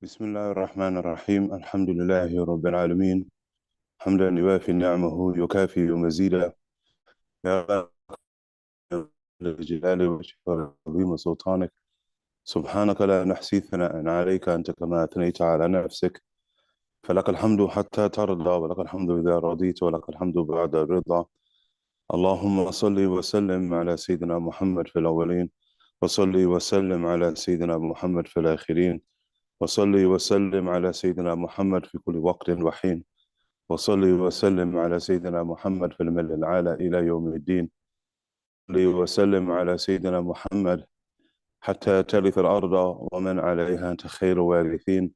بسم الله الرحمن الرحيم الحمد لله رب العالمين حمدا يوافي نعمه يكافي مزيدا يا الجلال والشكر عظيم سلطانك سبحانك لا نحصي ثناء عليك أنت كما أثنيت على نفسك فلك الحمد حتى ترضى ولك الحمد إذا رضيت ولك الحمد بعد الرضا اللهم صل وسلم على سيدنا محمد في الأولين وصل وسلم على سيدنا محمد في الآخرين وصل وسلم على سيدنا محمد في كل وقت وحين وصل وسلم على سيدنا محمد في الملأ الأعلى إلى يوم الدين وصل وسلم على سيدنا محمد حتى ترث الأرض ومن عليها أنت خير وارثين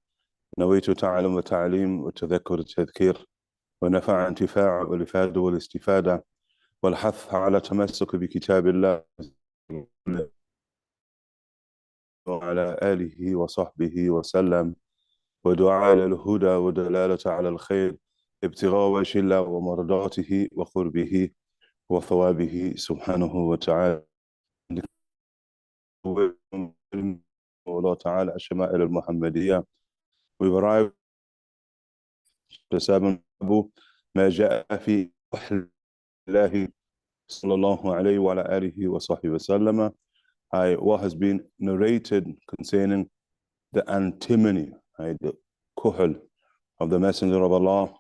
نويت تعلم وتعليم وتذكر التذكير ونفع انتفاع والإفادة والاستفادة والحث على تمسك بكتاب الله وعلى آله وصحبه وسلم ودعاء للهدى ودلالة على الخير ابتغاء وجه الله ومرضاته وقربه وثوابه سبحانه وتعالى والله تعالى الشمائل المحمدية. We've arrived to 7 ما جاء في وحي الله صلى الله عليه وعلى آله وصحبه وسلم. What has been narrated concerning the antimony, the kuhl of the Messenger of Allah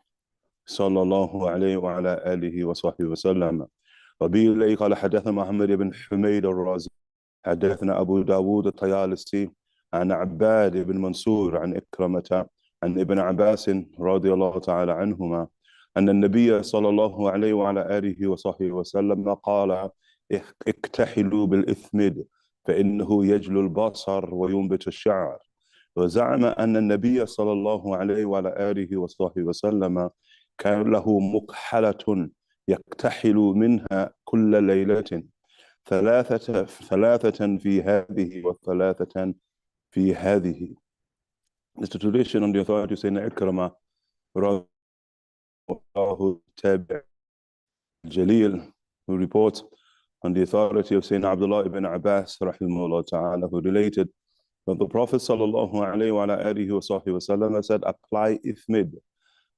صلى الله عليه وعلى آله وصحبه وسلم. ربي إليه قال حدثنا محمد بن حميد الرازي حدثنا أبو داود الطيالسي عن عباد بن منصور عن إكرمة عن ابن عباس رضي الله تعالى عنهما أن النبي صلى الله عليه وعلى آله وصحبه وسلم قال اكتحلوا بالإثمد فإنه يجلو البصر وينبت الشعر. وزعم أن النبي صلى الله عليه وعلى آله وصحبه وسلم كان له مكحلة يكتحل منها كل ليلة ثلاثة في هذه وثلاثة في هذه. It's the tradition on the authority of Sayyidina Ikrama Tabi' Jalil, who reports on the authority of Sayyidina Abdullah ibn Abbas rahimahullah ta'ala, who related that the Prophet sallallahu alayhi wa alihi wa sahbihi wa sallam said, apply ithmid,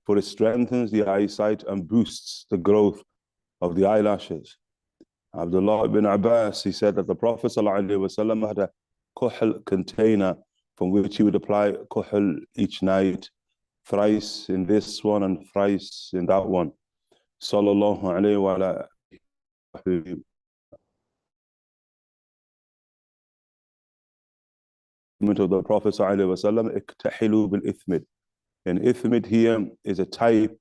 for it strengthens the eyesight and boosts the growth of the eyelashes. Abdullah ibn Abbas, he said that the Prophet ﷺ had a kuhl container from which he would apply kuhl each night, thrice in this one and thrice in that one. Sallallahu alayhi wa alihi. Of the Prophet ﷺ, iktahilu bil ithmid. And ithmid here is a type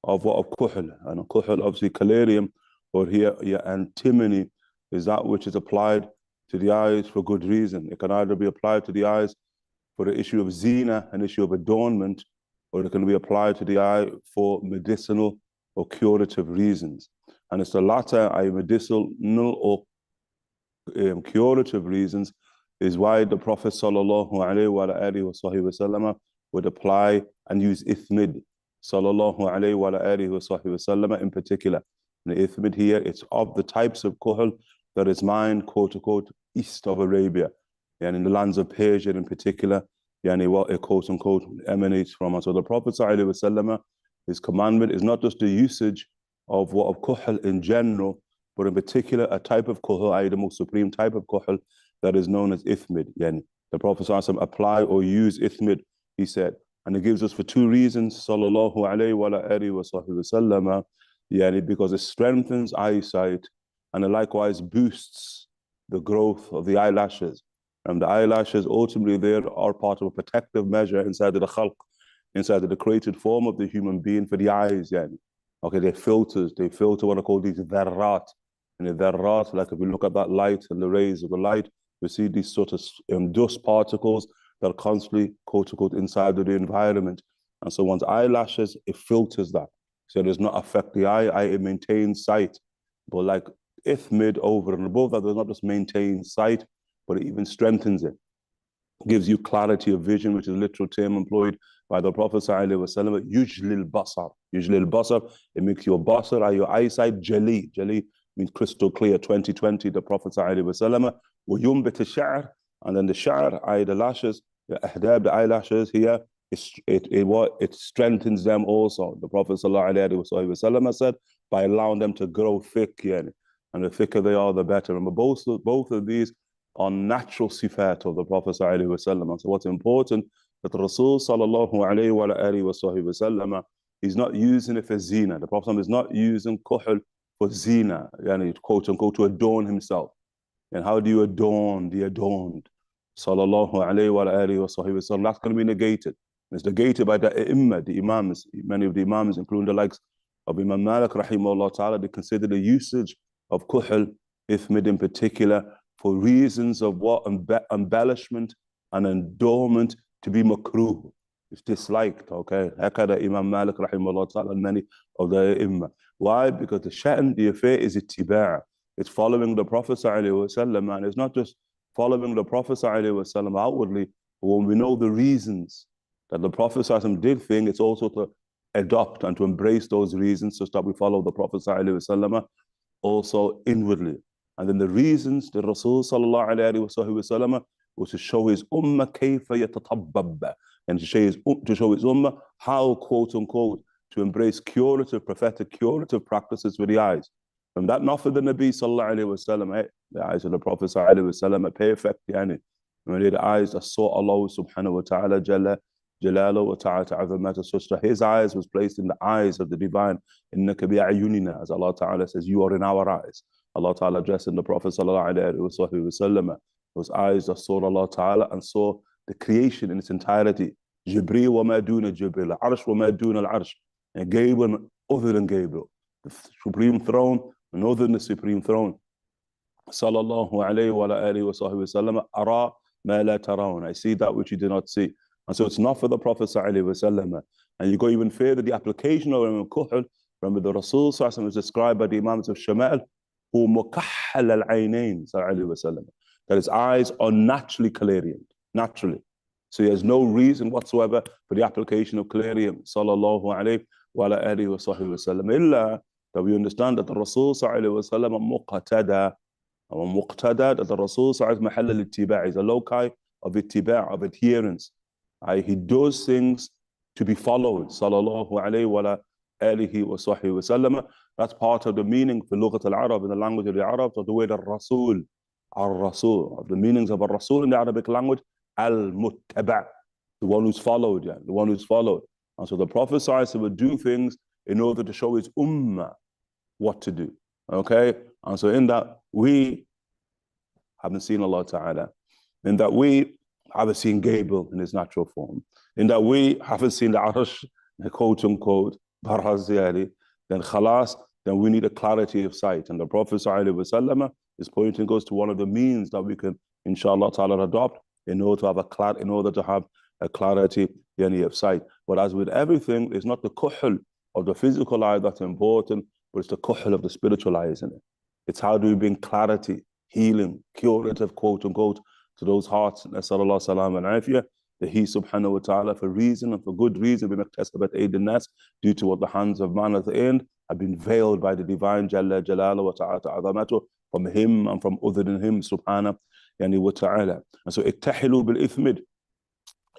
of what of kuhl, and kuhl obviously calarium, or here antimony is that which is applied to the eyes for good reason. It can either be applied to the eyes for the issue of zina, an issue of adornment, or it can be applied to the eye for medicinal or curative reasons. And it's the latter, medicinal or curative reasons, is why the Prophet sallallahu alaihi wasallam would apply and use ithmid sallallahu alaihi wasallam in particular. The ithmid here, it's of the types of kuhl that is mined, quote unquote, east of Arabia, and in the lands of Persia in particular, what it quote unquote emanates from. And so the Prophet ﷺ, his commandment is not just the usage of what of kuhl in general, but in particular a type of kuhl, the most supreme type of kuhl that is known as ithmid. The Prophet ﷺ apply or use ithmid, he said, and it gives us for two reasons, sallallahu alayhi wa alihi wa sallam, because it strengthens eyesight and it likewise boosts the growth of the eyelashes. And the eyelashes ultimately there are part of a protective measure inside of the khalq, inside of the created form of the human being for the eyes. Okay, they filter what I call these dharrat. And the dharrat, like if we look at that light and the rays of the light, we see these sort of dust particles that are constantly, quote unquote, inside of the environment. And so one's eyelashes, it filters that. So it does not affect the eye, it maintains sight. But like ithmid over and above that, does not just maintain sight, but it even strengthens it. Gives you clarity of vision, which is a literal term employed by the Prophet ﷺ, yujlil basar. Yujlil basar, it makes your basar, or your eyesight, jali. Jali means crystal clear, 2020, the Prophet ﷺ, وَيُنْبِتِ الشَّعْرِ, and then the sha'r, the lashes, Ahdab, the eyelashes here, it strengthens them also. The Prophet ﷺ said, by allowing them to grow thick, yani, and the thicker they are, the better. And both of these are natural sifat of the Prophet ﷺ. So what's important, that the Rasul ﷺ, he's not using it for zina. The Prophet is not using kuhl for zina, yani, quote unquote, to adorn himself. And how do you adorn the adorned? Sallallahu alayhi wa alihi wa sahbihi wa sallam. That's going to be negated. It's negated by the Imam, the Imams. Many of the Imams, including the likes of Imam Malik, rahimahullah ta'ala, they consider the usage of kuhl, ithmid in particular, for reasons of what? Embellishment and adornment to be makruh. It's disliked, okay? Hakada Imam Malik, rahimahullah ta'ala, and many of the Imam. Why? Because the sha'n, the affair is ittiba'. It's following the Prophet ﷺ, and it's not just following the Prophet ﷺ outwardly, but when we know the reasons that the Prophet ﷺ did things, it's also to adopt and to embrace those reasons so that we follow the Prophet ﷺ also inwardly. And then the reasons the Rasul ﷺ was to show his ummah kayfa yatatabbab, and to show his ummah how, quote unquote, to embrace curative, prophetic, curative practices with the eyes. From that, not for the Nabi sallallahu alayhi wa sallam, the eyes of the Prophet sallallahu alayhi wa sallam are perfect, yani. When the eyes that saw Allah subhanahu wa ta'ala, jalla jalalu wa ta'ala ta'azamata, such that his eyes was placed in the eyes of the divine, innaka bi'ayunina, as Allah ta'ala says, you are in our eyes. Allah ta'ala addressing the Prophet sallallahu alayhi wa sallam, those eyes that saw Allah ta'ala and saw the creation in its entirety. Jibreel wa ma duna Jibreel, Arsh wa ma duna al-Arsh, and Gabriel other than Gabriel, the supreme throne, and other than the supreme throne. Sallallahu alayhi wa alihi wa sahbihi wa sallam, ara ma la tarawna, I see that which you do not see. And so it's not for the Prophet sallallahu alayhi wa sallam. And you go even further, the application of kuhl, remember the Rasul sallallahu alayhi wa sallam is described by the Imams of Shama'il, who mukahhal al-aynayn sallallahu alayhi wa sallam, that his eyes are naturally clarion, naturally. So he has no reason whatsoever for the application of clarion, sallallahu alayhi wa alihi wa sahbihi wa sallam, illa that we understand that the Rasul sallallahu alayhi wa sallam muqtada, that the Rasul sallallahu alayhi wa sallam mahall al-ittiba' is a loci of ittiba', of adherence. He does things to be followed, sallallahu alayhi wa alihi wa sahbihi wa sallam. That's part of the meaning for Lughat al-Arab, in the language of the Arabs, of the word al-Rasul, of the meanings of al-Rasul in the Arabic language, al-muttaba', the one who's followed, yeah, the one who's followed. And so the Prophet sallallahu alayhi wa sallam would do things in order to show his ummah what to do, okay? And so in that, we haven't seen Allah Ta'ala. In that, we haven't seen Gabriel in his natural form. In that, we haven't seen the Arsh, quote unquote, then khalas, then we need a clarity of sight. And the Prophet ﷺ is pointing us to one of the means that we can, inshallah ta'ala, adopt in order to have a clarity of sight. But as with everything, it's not the kuhl of the physical eye that's important, but it's the kuhl of the spiritual eye, isn't it? It's how do we bring clarity, healing, curative, quote unquote, to those hearts. Nasallallahu salam and afiyah, that He subhanahu wa ta'ala, for reason and for good reason, due to what the hands of man at the end have been veiled by the divine Jalla Jalalu wa ta'ala azamatu, from Him and from other than Him subhanahu wa ta'ala. And so iktahilu bil ithmid,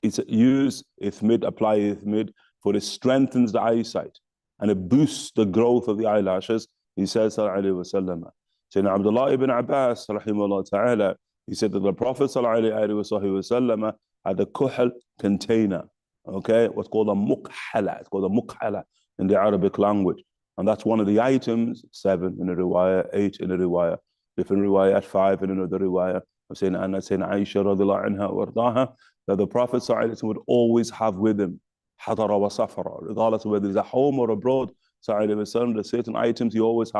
it's use ithmid, apply ithmid, for it strengthens the eyesight and it boosts the growth of the eyelashes. He says, sallallahu alayhi wa sallam. Sayyidina Abdullah ibn Abbas, rahimahullah ta'ala, he said that the Prophet sallallahu alayhi wa sallam had a kuhl container, okay? What's called a mukhala. It's called a mukhala in the Arabic language. And that's one of the items, 7 in a riwayah, 8 in a riwayah, different riwayat, 5 in another riwayah, of Sayyidina Aisha radiallahu anha wa ardaha, that the Prophet sallallahu alayhi wa sallam would always have with him hadara wa safara, regardless of whether he's at home or abroad. There's certain items he always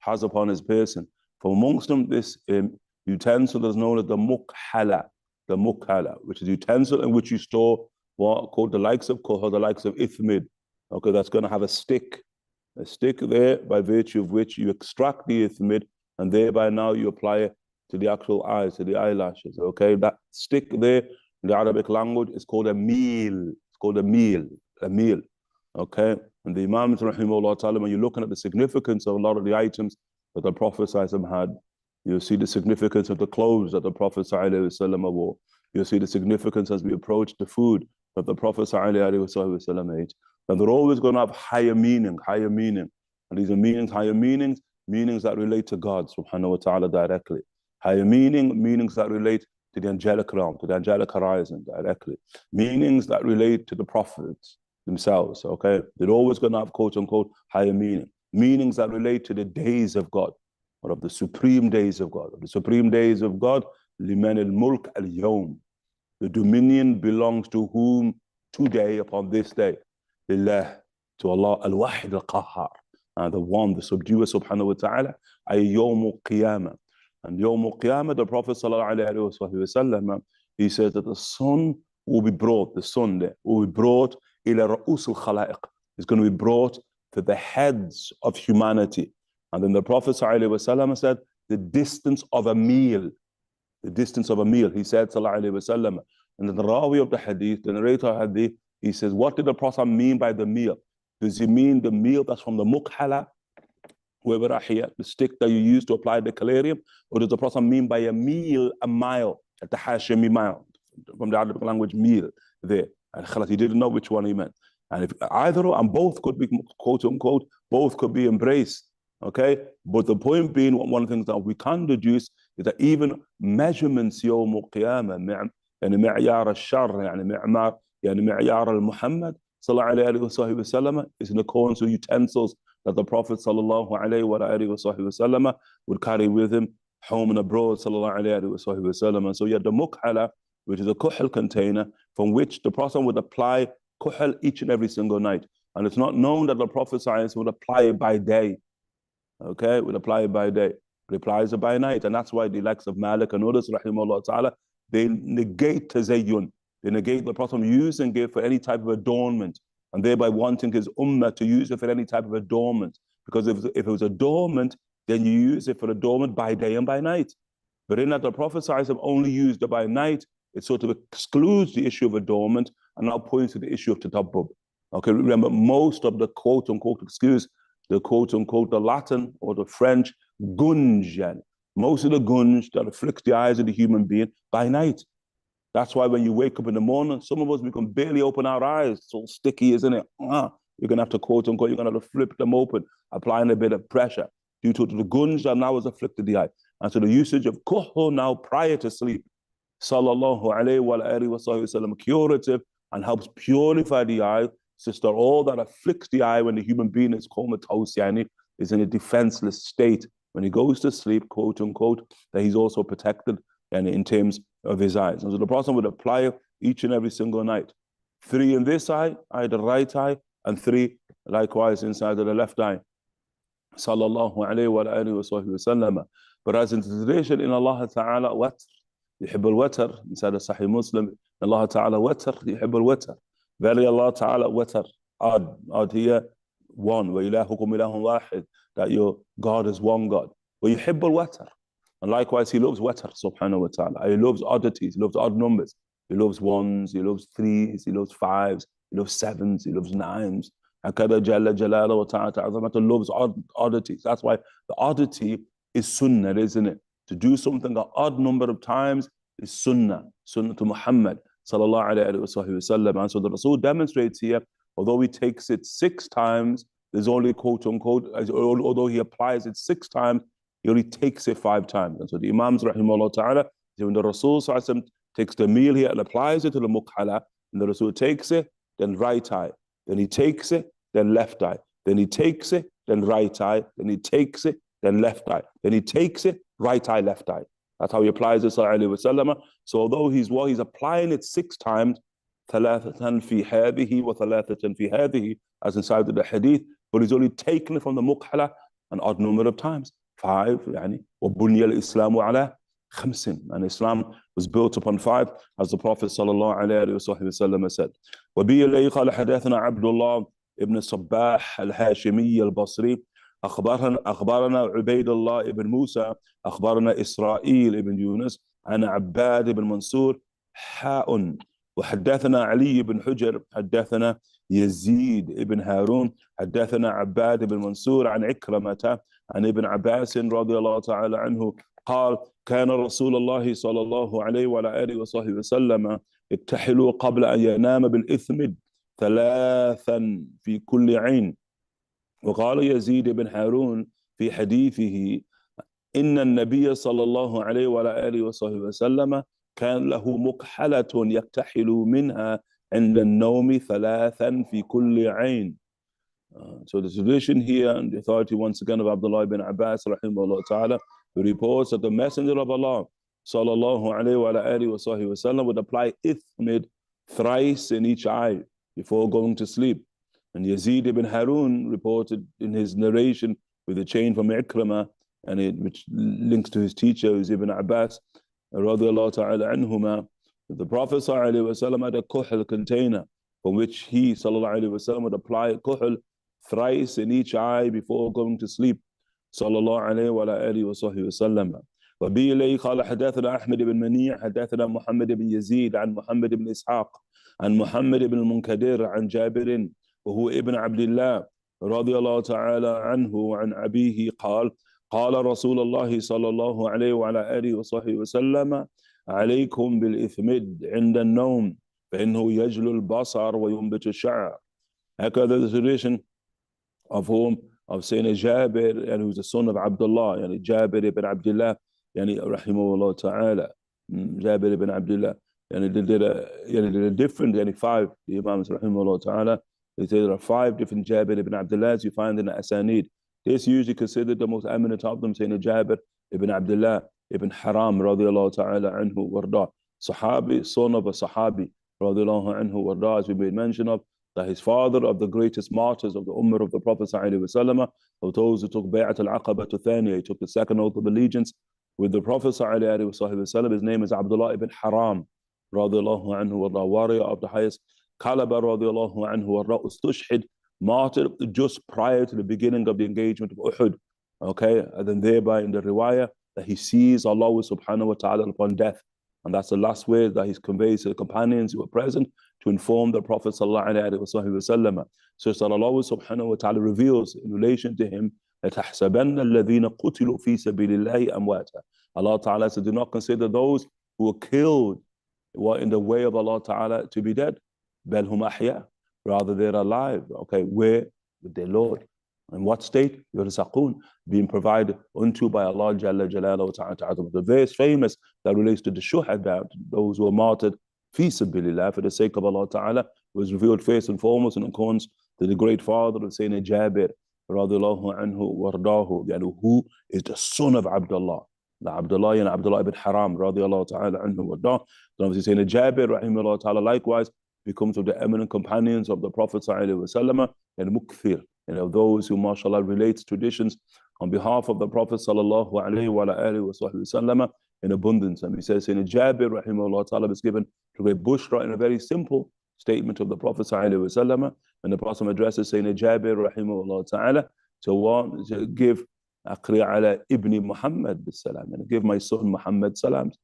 has upon his person. From amongst them, this utensil is known as the mukhala, which is utensil in which you store what called the likes of kuhl, the likes of ithmid. Okay, that's going to have a stick there by virtue of which you extract the ithmid, and thereby now you apply it to the actual eyes, to the eyelashes. Okay, that stick there in the Arabic language is called a meal. It's called a meal. Okay, and the Imam, rahimahullah ta'ala, when you're looking at the significance of a lot of the items that the Prophet had, you see the significance of the clothes that the Prophet wore. You'll see the significance as we approach the food that the Prophet ﷺ ate. And they're always going to have higher meaning. And these are meanings, higher meanings that relate to God subhanahu wa ta'ala directly. Higher meanings that relate to the angelic realm, to the angelic horizon directly. Meanings that relate to the prophets themselves, okay? They're always going to have quote unquote higher meaning. Meanings that relate to the days of God, or of the supreme days of God. The supreme days of God, liman al-mulk al-yawm. The dominion belongs to whom today, upon this day? Lillah, to Allah, al-wahid al-qahhar. The one, the subduer subhanahu wa ta'ala, ay yawm al-qiyamah. And yawm al-qiyamah, the Prophet sallallahu alayhi wa sallam, he says that the sun will be brought, the sun there, will be brought ila ra'us al-khalaiq. It's going to be brought to the heads of humanity. And then the Prophet ﷺ said, the distance of a meal. He said, ﷺ, and then the Rawi of the hadith, the narrator of the hadith, he says, what did the Prophet mean by the meal? Does he mean the meal that's from the mukhala, the stick that you use to apply the calarium? Or does the Prophet mean by a meal, a mile, at the Hashemi mile, from the Arabic language, meal there? And he didn't know which one he meant. And if either or, and both could be, quote unquote, both could be embraced. Okay, but the point being, one of the things that we can deduce is that even measurements يوم القيامة يعني معيار الشر يعني معيار al-Muhammad صلى الله عليه وسلم is in accordance with utensils that the Prophet صلى الله عليه وسلم would carry with him home and abroad صلى الله عليه وسلم. And so you had the mukhala, which is a kuhl container from which the Prophet would apply kuhl each and every single night. And it's not known that the Prophet would apply it by day. Okay, we'll apply it by day. It applies it by night. And that's why the likes of Malik and others, rahimahullah ta'ala, they negate tazayyun. They negate the Prophet using it for any type of adornment, and thereby wanting his ummah to use it for any type of adornment. Because if it was adornment, then you use it for adornment by day and by night. But in that the Prophet only used it by night, it sort of excludes the issue of adornment and now points to the issue of tadabbub. Okay, remember, most of the quote unquote excuse, the quote unquote, the Latin or the French gunj, most of the gunj that afflicts the eyes of the human being by night. That's why when you wake up in the morning, some of us, we can barely open our eyes. It's all sticky, isn't it? You're going to have to quote unquote, you're going to have to flip them open, applying a bit of pressure due to the gunj that now has afflicted the eye. And so the usage of kuhl now prior to sleep, sallallahu alayhi wa alihi wa sallam, curative and helps purify the eye. Sister, all that afflicts the eye when the human being is comatose, is in a defenseless state. When he goes to sleep, quote unquote, that he's also protected and in terms of his eyes. And so the Prophet would apply each and every single night. 3 in this eye, the right eye, and 3 likewise inside of the left eye. Sallallahu alayhi wa alihi wa sallam. But as in the tradition in Allah Ta'ala, watr, يحب الوتر, inside of Sahih Muslim, Allah Ta'ala watr, يحب الوتر. Verily Allah Ta'ala watar, odd here, one, وَإِلَهُكُمْ إِلَهٌ وَاحِدٌ, that your God is one God. وَيُحِبُّ الْوَتَرِ, and likewise he loves watar subhanahu wa ta'ala. He loves oddities, he loves odd numbers. He loves 1s, he loves 3s, he loves 5s, he loves 7s, he loves 9s. Hakada Jalla Jalala wa Ta'ala loves oddities. That's why the oddity is sunnah, isn't it? To do something an odd number of times is sunnah to Muhammad sallallahu alayhi wa sallam. And so the Rasul demonstrates here, although he takes it 6 times, there's only quote unquote, although he applies it 6 times, he only takes it 5 times. And so the Imams rahimahullah ta'ala, when the Rasul takes the meal here and applies it to the mukhala, and the Rasul takes it, then right eye, then he takes it, then left eye, then he takes it, then right eye, then he takes it, then left eye, then he takes it, right eye, left eye. That's how he applies it, sallallahu alayhi wa sallam. So although he's applying it 6 times, ثلاثة في هذه وثلاثة في هذه, as inside of the hadith, but he's only taken it from the mukhala an odd number of times, 5, وبني الإسلام على 5, and Islam was built upon 5, as the Prophet sallallahu alayhi wa sallam said. وبه إليه قال حدثنا عبد الله ابن الصباح الهاشمي البصري أخبرنا عبيد الله بن موسى أخبرنا إسرائيل بن يونس عن عباد بن منصور حاء وحدثنا علي بن حجر حدثنا يزيد بن هارون حدثنا عباد بن منصور عن عكرمة عن ابن عباس رضي الله تعالى عنه قال كان رسول الله صلى الله عليه وعلى آله وصحبه وسلم اكتحلوا قبل أن ينام بالإثمد 3 في كل عين. وقال يزيد بن هارون في حديثه إن النبي صلى الله عليه وعلى آله وصحبه وسلم كان له مكحلة يكتحل منها عند النوم 3 في كل عين. So the tradition here and the authority once again of Abdullah ibn Abbas rahimahullah ta'ala, who reports that the Messenger of Allah sallallahu alayhi wa alihi wa sahbihi wa sallam would apply ithmid thrice in each eye before going to sleep. And Yazid ibn Harun reported in his narration with a chain from Ikramah, and which links to his teacher, who's Ibn Abbas radiyallahu ta'ala anhuma, that the Prophet sallallahu alayhi wa sallam had a kuhl container from which he sallallahu alayhi wa sallam would apply kuhl thrice in each eye before going to sleep. sallallahu alayhi wa alihi wa sahbihi wa sallam. وبه إليه قال حدثنا أحمد بن منيع حدثنا محمد بن يزيد عن محمد بن إسحاق عن محمد بن المنكدر عن جابر وهو ابن عبد الله رضي الله تعالى عنه وعن أبيه قال قال رسول الله صلى الله عليه وعلى آله وصحبه وسلم عليكم بالإثمد عند النوم فإنه يجلو البصر وينبت الشعر. هكذا the tradition of whom? Of saying Jabir, and who's the son of Abdullah, yani Jabir ibn Abdullah, yani rahimahullah ta'ala, Jabir ibn Abdullah, and they did a different, yani 5, the Imams rahimahullah ta'ala, they say there are 5 different Jabir ibn Abdullahs you find in the Asanid. This usually considered the most eminent of them, saying Jabir ibn Abdullah ibn Haram radiyallahu ta'ala anhu warda, Sahabi, son of a Sahabi radiyallahu anhu warda, as we made mention of, that his father of the greatest martyrs of the Ummah of the Prophet ﷺ, of those who took Bay'at al-Aqaba Thaniya, he took the second oath of allegiance with the Prophet ﷺ. His name is Abdullah ibn Haram radiyallahu anhu warda, warrior of the highest caliber radiyallahu anhu warda, ustushhid, martyred just prior to the beginning of the engagement of Uhud. Okay, and then thereby in the riwayah that he sees Allah subhanahu wa ta'ala upon death. And that's the last word that he conveys to the companions who were present to inform the Prophet sallallahu alaihi wasallam. So that Allah subhanahu wa ta'ala reveals in relation to him that تَحْسَبَنَّ الَّذِينَ قُتِلُوا فِي سَبِيلِ اللَّهِ أَمْوَاتًا. Allah ta'ala said, do not consider those who were killed in the way of Allah ta'ala to be dead. بَلْ هُمْ أَحْيَاء. Rather they're alive. Okay, where? With their Lord. In what state? يُرْزَقُونَ, being provided unto by Allah Jalla Jalaluhu Ta'ala. The verse famous that relates to the shuhada, those who are martyred fi sabilillah, for the sake of Allah Ta'ala, was revealed first and foremost in accordance to the great father of Sayyidina Jabir radiyallahu anhu wardahu, who is the son of Abdullah. The Abdullah and Abdullah ibn Haram radiyallahu ta'ala anhu wardah. Then obviously Sayyidina Jabir rahimahullah ta'ala likewise becomes of the eminent companions of the Prophet sallallahu alaihi wasallam and mukthir, and of those who mashallah relates traditions on behalf of the Prophet sallallahu alaihi wa alihi wasallam in abundance. And he says in Jabir rahimahullah ta'ala is given to a bushra in a very simple statement of the Prophet sallallahu alaihi wasallam, and the Prophet addresses saying Jabir rahimahullah ta'ala to give Aqri ala ibn Muhammad bisalam, and give my son Muhammad salams.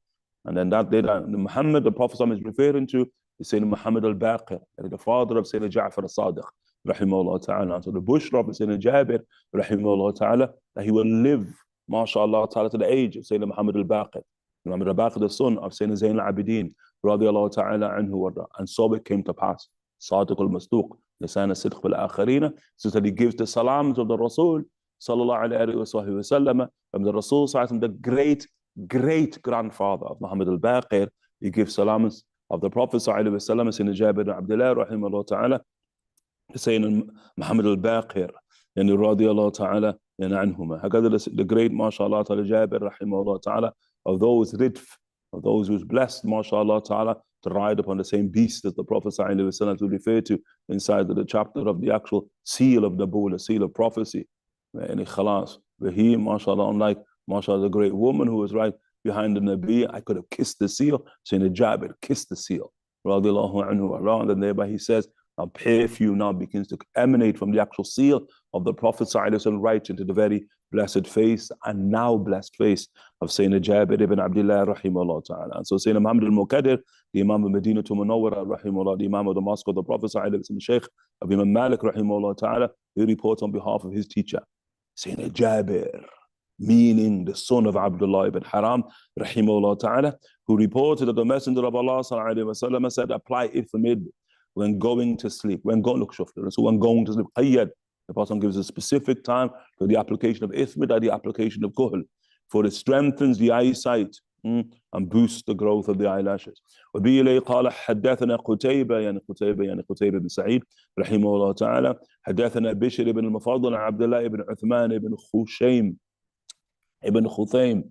And then that later Muhammad, the Prophet is referring to, is saying Muhammad al-Baqir, the father of Sayyidina Ja'far al-Sadiq rahimahullah ta'ala. So the bushra of Sayyidina Jabir rahimahullah ta'ala, that he will live mashallah ta'ala to the age of Sayyidina Muhammad al-Baqir. Muhammad al-Baqir, the son of Sayyidina Zayn al-Abidin radiyallahu ta'ala anhu warda. And so it came to pass. Sadiq al-Masduq, lisan al-sidq bil-akharina, so that he gives the salams of the Rasul sallallahu alayhi wa sallam, from the Rasul sallallahu, the great grandfather of Muhammad al-Baqir. He gives salams of the Prophet sallallahu alayhi wa sallam, Sayyidina Jabir ibn Abdullah rahimahullah ta'ala, saying Muhammad al-Baqir, and radiyallahu ta'ala anhuma. Hakadha the great mashallah ta'ala Jabir rahimahullah ta'ala, of those ridf, of those who's blessed mashallah ta'ala to ride upon the same beast as the Prophet sallallahu alayhi wa sallam to refer to inside of the chapter of the actual seal of Nabulah, seal of prophecy. And khalas, but he mashallah, unlike mashallah the great woman who was right behind the Nabi, I could have kissed the seal, saying Jabir kissed the seal radiyallahu anhu, and then thereby he says a perfume now begins to emanate from the actual seal of the Prophet ﷺ right into the very blessed face and now blessed face of Sayyidina Jabir ibn Abdullah rahimahullah ta'ala. And so Sayyidina Muhammad al-Muqaddir, the Imam of Medina to Munawwara rahimahullah, the Imam of the Mosque of the Prophet ﷺ, Shaykh of Imam Malik rahimahullah ta'ala, he reports on behalf of his teacher, Sayyidina Jabir meaning the son of Abdullah ibn Haram, rahimahullah ta'ala, who reported that the Messenger of Allah sallallahu alayhi wa sallam said, apply ithmid when going to sleep. When going, look, so when going to sleep, qayyad, the Prophet gives a specific time for the application of ithmid or the application of kuhl, for it strengthens the eyesight and boosts the growth of the eyelashes. وبه إليه قال حدثنا قتيبة يعني قتيبة بن سعيد رحمه الله تعالى حدثنا بشر بن المفضل عن عبد الله بن عثمان بن خشيم ابن خثيم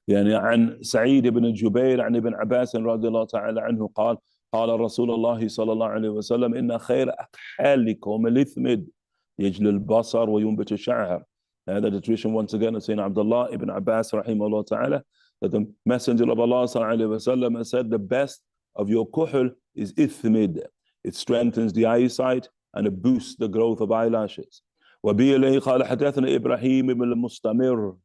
يعني عن سعيد بن جبير عن ابن عباس رضي الله تعالى عنه قال قال رسول الله صلى الله عليه وسلم إن خير أكحالكم الإثمد يجل البصر وينبت الشعر. The tradition once again of Sayyidina Abdullah ibn Abbas rahimahullah ta'ala, that the Messenger of Allah sallallahu alayhi wa sallam said the best of your kuhl is ithmid. It strengthens the eyesight and it boosts the growth of eyelashes. وبه إليه قال حدثنا إبراهيم بن المستمر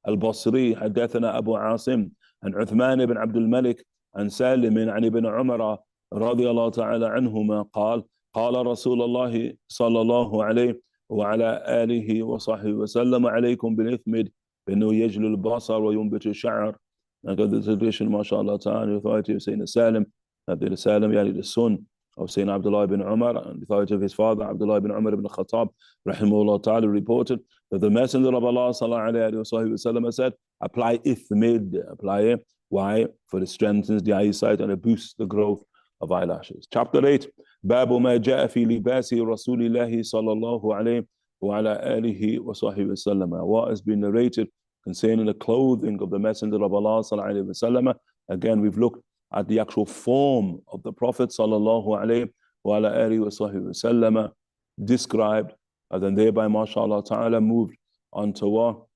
البصري حدثنا أبو عاصم عن عثمان بن عبد الملك عن سالم عن ابن عمر رضي الله تعالى عنهما قال قال رسول الله صلى الله عليه وعلى آله وصحبه وسلم عليكم بالإثمد بأنه يجل البصر وينبت الشعر. And the tradition, mashallah ta'ala, the authority of Sayyidina Salim, that Salim, yani the son of Sayyidina Abdullah ibn Umar, and the authority of his father, Abdullah ibn Umar ibn Khattab, rahimahullah ta'ala, reported that the Messenger of Allah sallallahu alayhi wa sallam said, apply ithmid, apply it. Why? For it strengthens the eyesight and it boosts the growth of eyelashes. Chapter 8, باب ما جاء في لباس رسول الله صلى الله عليه وعلى آله وصحبه وسلم. What has been narrated concerning the clothing of the Messenger of Allah صلى الله عليه وسلم. Again, we've looked at the actual form of the Prophet صلى الله عليه وعلى آله وصحبه وسلم described, and then thereby, mashallah ta'ala, moved onto what?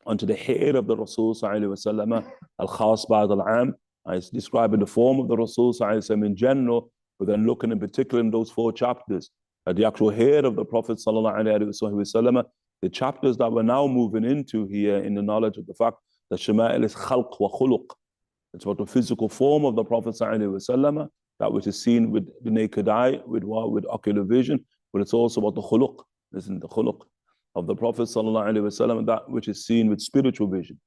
Onto the hair of the Rasul صلى الله عليه وسلم, al-khas ba'd al-am. It's describing the form of the Rasul in general, but then looking in particular in those 4 chapters at the actual hair of the Prophet sallallahu the chapters that we're now moving into here in the knowledge of the fact that Shama'il is khalq wa khuluq. It's about the physical form of the Prophet sallallahu that which is seen with the naked eye, with ocular vision, but it's also about the khuluq, isn't the khuluq of the Prophet sallallahu that which is seen with spiritual vision.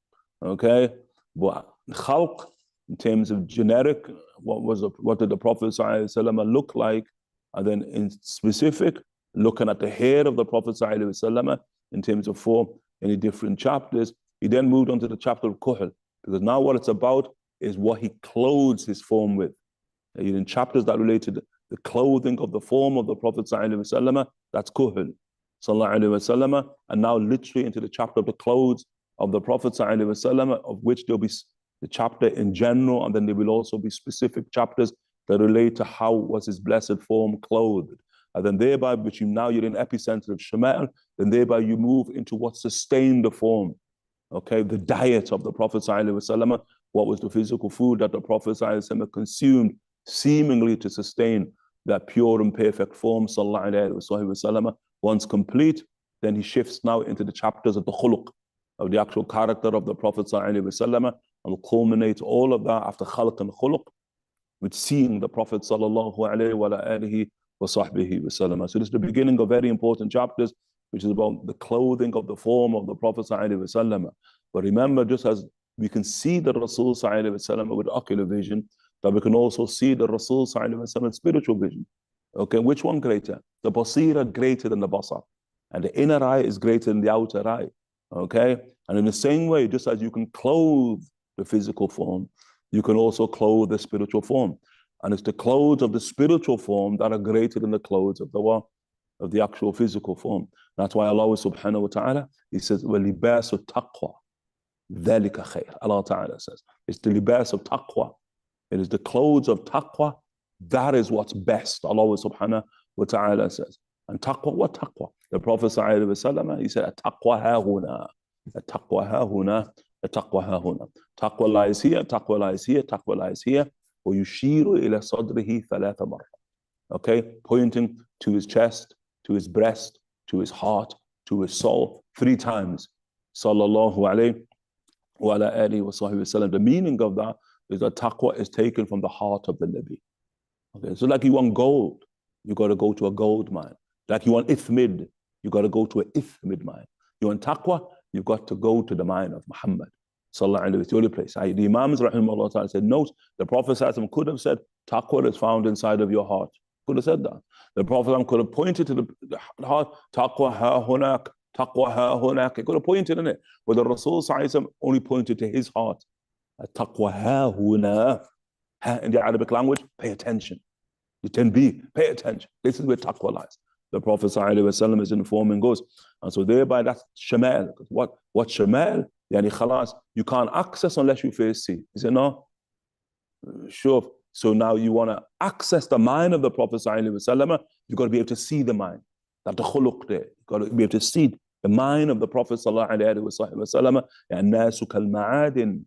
Okay, but khalq, in terms of generic, what did the Prophet ﷺ look like? And then in specific, looking at the hair of the Prophet ﷺ in terms of form in the different chapters. He then moved on to the chapter of kuhl, because now what it's about is what he clothes his form with. In chapters that relate to the clothing of the form of the Prophet ﷺ, that's kuhl, and now literally into the chapter of the clothes of the Prophet ﷺ, of which there'll be the chapter in general, and then there will also be specific chapters that relate to how was his blessed form clothed. And then thereby, which you're in epicenter of Shama'il, then thereby you move into what sustained the form. Okay, the diet of the Prophet ﷺ, what was the physical food that the Prophet ﷺ consumed seemingly to sustain that pure and perfect form, sallallahu alayhi wa sallam. Once complete, then he shifts now into the chapters of the khuluq, of the actual character of the Prophet sallallahu alayhi wa sallam, and culminates all of that after khalq and khuluq with seeing the Prophet sallallahu alayhi wa alihi wa sahbihi wa sallam. So this is the beginning of very important chapters, which is about the clothing of the form of the Prophet sallallahu alayhi wa sallam. But remember, just as we can see the Rasul sallallahu alayhi wa sallam with ocular vision, that we can also see the Rasul sallallahu alayhi wa sallam with spiritual vision. Okay, which one greater? The basira greater than the basar, and the inner eye is greater than the outer eye. Okay, and in the same way, just as you can clothe the physical form, you can also clothe the spiritual form, and it's the clothes of the spiritual form that are greater than the clothes of the what? Of the actual physical form. That's why Allah subhanahu wa ta'ala, He says, وَلِبَاسُ التَّقْوَى ذَلِكَ خَيْرٌ. Allah ta'ala says, it's the libas of taqwa. It is the clothes of taqwa. That is what's best. Allah subhanahu wa ta'ala says. And taqwa, what taqwa? The Prophet sallallahu alaihi wasallam, he said, taqwa hahuna, taqwa hahuna, taqwa hahuna. Taqwa lies here, taqwa lies here, taqwa lies here. وَيُشِيرُ إِلَى صَدْرِهِ ثَلَاثَ مَرَّةٍ. Okay, pointing to his chest, to his breast, to his heart, to his soul, 3 times. Sallallahu alayhi wa ala alihi wa sahbihi wa sallam. The meaning of that is that taqwa is taken from the heart of the Nabi. Okay, so like you want gold, you got to go to a gold mine. Like you want ithmid, you got to go to an ithmid mine. You want taqwa, you've got to go to the mind of Muhammad. Sallallahu Alaihi Wasallam, the only place. The Imams, rahimahullah ta'ala, said, note, the Prophet could have said, taqwa is found inside of your heart. Could have said that. The Prophet could have pointed to the heart, taqwa ha hunak, taqwa ha hunak. He could have pointed in it. But the Rasul only pointed to his heart. Taqwa ha hunak. In the Arabic language, pay attention. The 10b, pay attention. This is where taqwa lies. The Prophet ﷺ is informing us. And so thereby that's Shama'il. What Shama'il? Yani khalas, you can't access unless you first see. He said, no? Sure. So now you want to access the mind of the Prophet ﷺ, you've got to be able to see the mind. That the khuluq there. You've got to be able to see the mind of the Prophet ﷺ. الناس كالمعادن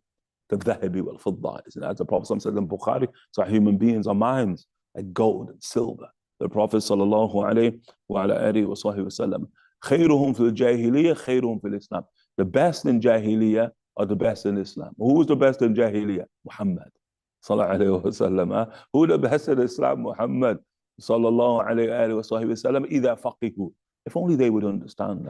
كالذهب والفضة. As the Prophet said in Bukhari, so human beings are minds like gold and silver. The Prophet sallallahu alayhi wa ala alihi wa sahbihi wasallam. خيرهم في الجاهلية خيرهم في الإسلام. The best in Jahiliyyah are the best in Islam. Who is the best in Jahiliyyah? Muhammad sallallahu alayhi wa sallam. Who is the best in Islam? Muhammad sallallahu alayhi wa sahbihi wasallam. إذا فقهوا. If only they would understand.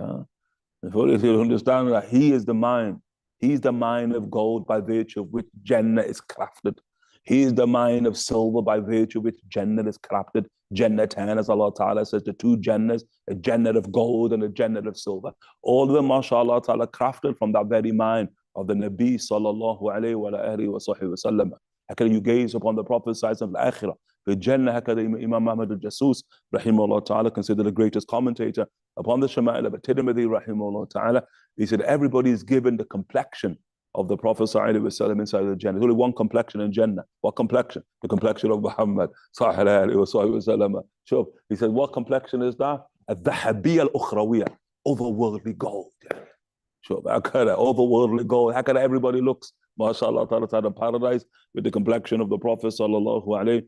If only they would understand that he is the mind. He's the mind of gold by virtue of which Jannah is crafted. He is the mind of silver by virtue of which Jannah is crafted. Jannatan, as Allah Ta'ala says, the two Jannahs, a Jannah of gold and a Jannah of silver. All of them, mashallah Ta'ala, crafted from that very mind of the Nabi sallallahu alayhi wa alihi wa sahbihi wa sallam. How can you gaze upon the Prophet of the Akhirah? The Jannah, how can Imam Muhammad al-Jasus, rahimahullah Ta'ala, considered the greatest commentator upon the Shama'il of al-Tirmidhi, rahimahullah Ta'ala. He said, everybody is given the complexion of the Prophet ﷺ inside the Jannah. There's only one complexion in Jannah. What complexion? The complexion of Muhammad ﷺ. Sure. He said, what complexion is that? Al-Dhahabiyya al-Ukhrawiyya. Otherworldly gold. Sure. How can otherworldly gold? How can everybody looks, mashallah ta'ala, in paradise with the complexion of the Prophet sallallahu alayhi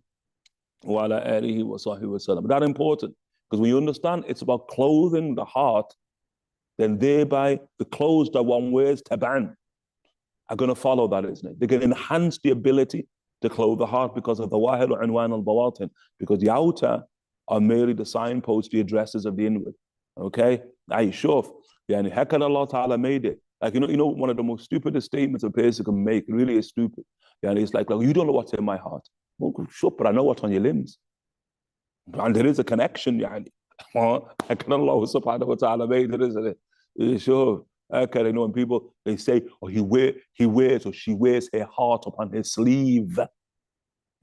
wa ala alihi wa sahbihi wa sallam. That's important. Because when you understand it's about clothing the heart, then thereby the clothes that one wears, taban, are going to follow that, isn't it? They can enhance the ability to clothe the heart because of the wahil or unwan al-bawatin, because the outer are merely the signposts, the addresses of the inward. Okay? Aye, sure. Yani, how can Allah Ta'ala made it? Like, you know, one of the most stupidest statements a person can make, really is stupid. Yani, it's like, you don't know what's in my heart. Well, sure, but I know what's on your limbs. And there is a connection, yani. How can Allah Subhanahu wa Ta'ala made it, isn't it? Sure. Okay, you know, when people, they say, oh, he wears or she wears her heart upon his sleeve.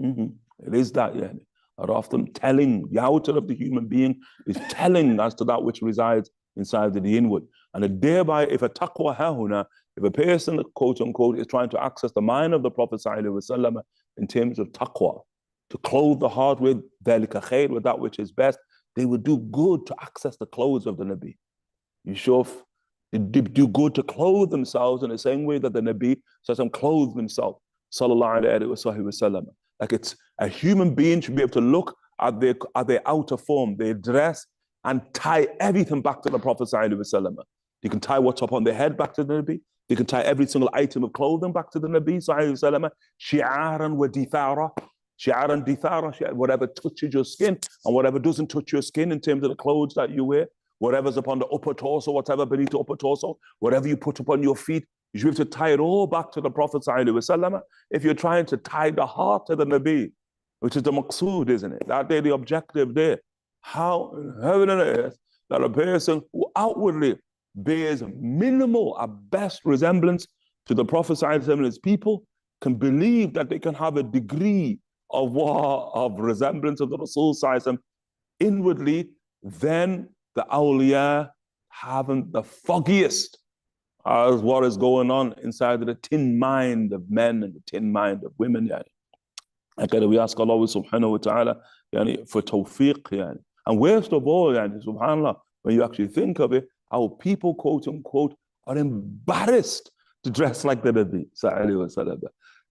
It is that, yeah. Are often telling, the outer of the human being is telling as to that which resides inside of the inward. And thereby, if a taqwa hahuna, if a person, quote unquote, is trying to access the mind of the Prophet ﷺ in terms of taqwa, to clothe the heart with dhalika khair, with that which is best, they would do good to access the clothes of the Nabi. You sure? They do good to clothe themselves in the same way that the Nabi clothed himself, sallallahu alayhi wa sallam. Like it's a human being should be able to look at their outer form, their dress, and tie everything back to the Prophet sallallahu alayhi wa sallam. You can tie what's up on their head back to the Nabi. You can tie every single item of clothing back to the Nabi sallallahu alayhi wa sallam. Shi'aran wa dithara. Shi'aran dithara. Whatever touches your skin and whatever doesn't touch your skin in terms of the clothes that you wear. Whatever's upon the upper torso, whatever beneath the upper torso, whatever you put upon your feet, you should be able to tie it all back to the Prophet ﷺ. If you're trying to tie the heart to the Nabi, which is the maqsood, isn't it? That the objective there. How in heaven and earth that a person who outwardly bears minimal at best resemblance to the Prophet ﷺ and his people can believe that they can have a degree of resemblance of the Rasul ﷺ inwardly, then the awliya haven't the foggiest as what is going on inside of the tin mind of men and the tin mind of women. Yani. We ask Allah subhanahu wa ta'ala yani, for tawfiq. Yani. And worst of all, yani, subhanAllah, when you actually think of it, how people, quote unquote, are embarrassed to dress like the Nabi.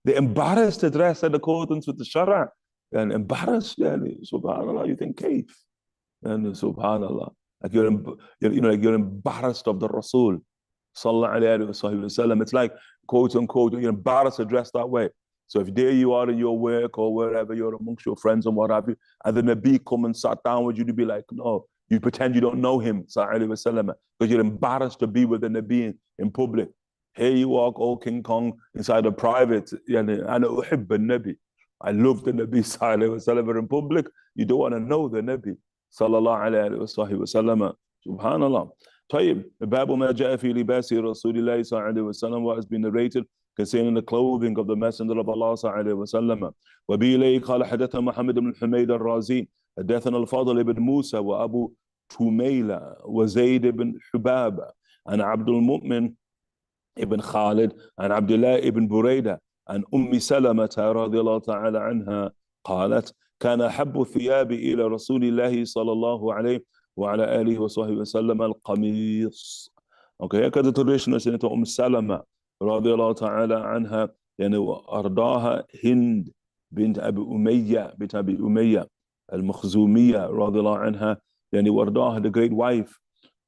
They're embarrassed to dress in accordance with the Shara. And embarrassed, yani, subhanAllah, you think, Kaif? And subhanAllah. Like you're embarrassed of the Rasul, sallallahu alayhi wa sallam. It's like, quote unquote, you're embarrassed to dress that way. So if there you are in your work or wherever you're amongst your friends and what have you, and the Nabi come and sat down with you to be like, no, You pretend you don't know him, sallallahu alaihi wasallam, because you're embarrassed to be with the Nabi in public. Here you walk, all King Kong, inside a private. يعني أنا أحب النبي. I love the Nabi sallallahu alaihi wasallam. But in public, you don't want to know the Nabi sallallahu alaihi wasallam. Subhanallah. طيب, باب ما جاء في لباس رسول الله صلى الله عليه وسلم, what has been narrated concerning the clothing of the Messenger of Allah صلى الله عليه وسلم. وبه إليه قال حدثنا محمد بن حميد الرازي حدثنا الفضل بن موسى وأبو تميلة وزيد بن حباب عن عبد المؤمن ابن خالد عن عبد الله ابن بريدة عن أم سلمة رضي الله تعالى عنها قالت كان أحب الثياب إلى رسول الله صلى الله عليه وعلى آله وصحبه وسلم القميص. Okay, هكذا tradition سنة أم سلمة رضي الله تعالى عنها يعني وأرضاها هند بنت أبي أمية بنت أبي أمية المخزومية رضي الله عنها يعني وأرضاها, the great wife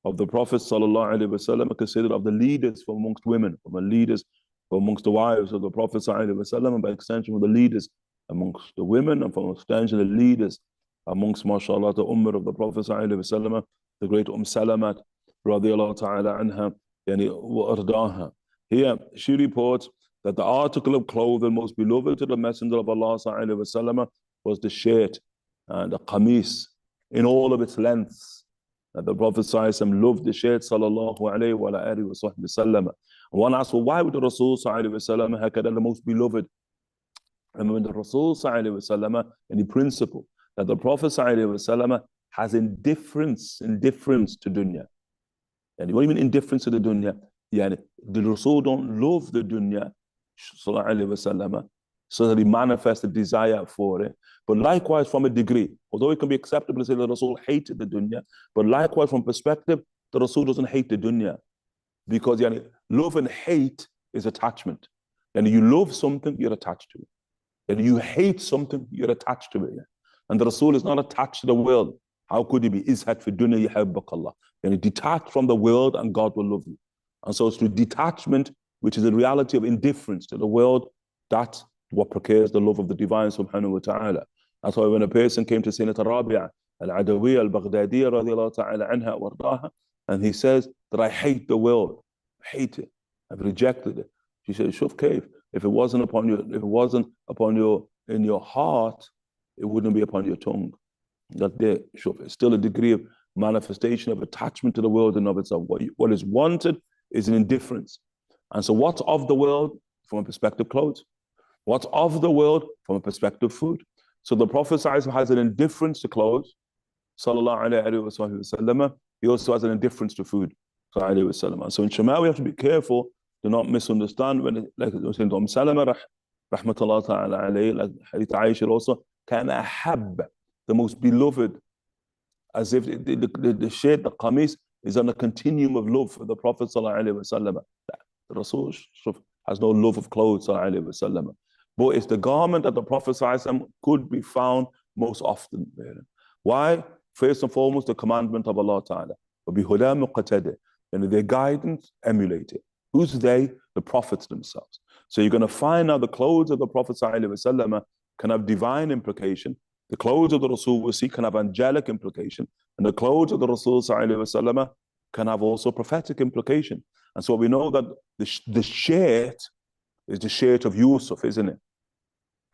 of the Prophet sallallahu alaihi wasallam, considered of the leaders from amongst women, from the leaders from amongst the wives of the Prophet sallallahu alaihi wasallam, and by extension from the leaders amongst the women, and from extension the leaders amongst, mashallah, the ummah of the Prophet sallallahu alaihi wasallam, the great Salamat radiyallahu ta'ala anha, yani wa ardaha. Here she reports that the article of clothing most beloved to the Messenger of Allah sallallahu alaihi wasallam was the shirt and the qamis in all of its lengths. That the Prophet ﷺ loved the shirt sallallahu alayhi wa alihi wa sahbihi sallam. One asks, well, why would the Rasul sallallahu alayhi wa sallam have the most beloved? And when the Rasul sallallahu alayhi wa sallam, any principle that the Prophet sallallahu alayhi wa sallam has indifference to dunya. And what do you mean indifference to the dunya? Yani, the Rasul don't love the dunya sallallahu alayhi wa sallam, so that he manifests a desire for it. But likewise, from a degree, although it can be acceptable to say the Rasul hated the dunya, but likewise from perspective, the Rasul doesn't hate the dunya. Because yani, love and hate is attachment. And you love something, you're attached to it. And you hate something, you're attached to it. And the Rasul is not attached to the world. How could he be? Izhad fi dunya yuhibbukallah. And detached from the world and God will love you. And so it's through detachment, which is the reality of indifference to the world, that what procures the love of the divine subhanahu wa ta'ala. That's why when a person came to Sayyidina Rabi'a al-Adawiyya al-Baghdadiyya radiyallahu ta'ala anha wardaha, and he says that I hate the world, I hate it, I've rejected it. She said, Shuf Kayf, if it wasn't upon your in your heart, it wouldn't be upon your tongue. That there, Shuf, it's still a degree of manifestation of attachment to the world and of itself. What is wanted is an indifference. And so what's of the world from a perspective clothes? What's of the world from a perspective food? So the Prophet has an indifference to clothes, sallallahu alayhi wa sallam. He also has an indifference to food, sallallahu alayhi wa sallam. So in Shama'il, we have to be careful to not misunderstand when, like saying Salama, rahmatullah ta'ala alayhi, like Hadith Aisha also, kana ahab, the most beloved, as if the shirt, the qamis, is on a continuum of love for the Prophet sallallahu alayhi wa sallam. The Rasul has no love of clothes, sallallahu alayhi wa sallam. But it's the garment that the Prophet ﷺ could be found most often wearing. Why? First and foremost, the commandment of Allah Ta'ala. And their guidance, emulate it. Who's they? The Prophets themselves. So you're going to find out the clothes of the Prophet ﷺ can have divine implication. The clothes of the Rasul we see can have angelic implication. And the clothes of the Rasul ﷺ can have also prophetic implication. And so we know that the shirt is the shirt of Yusuf, isn't it?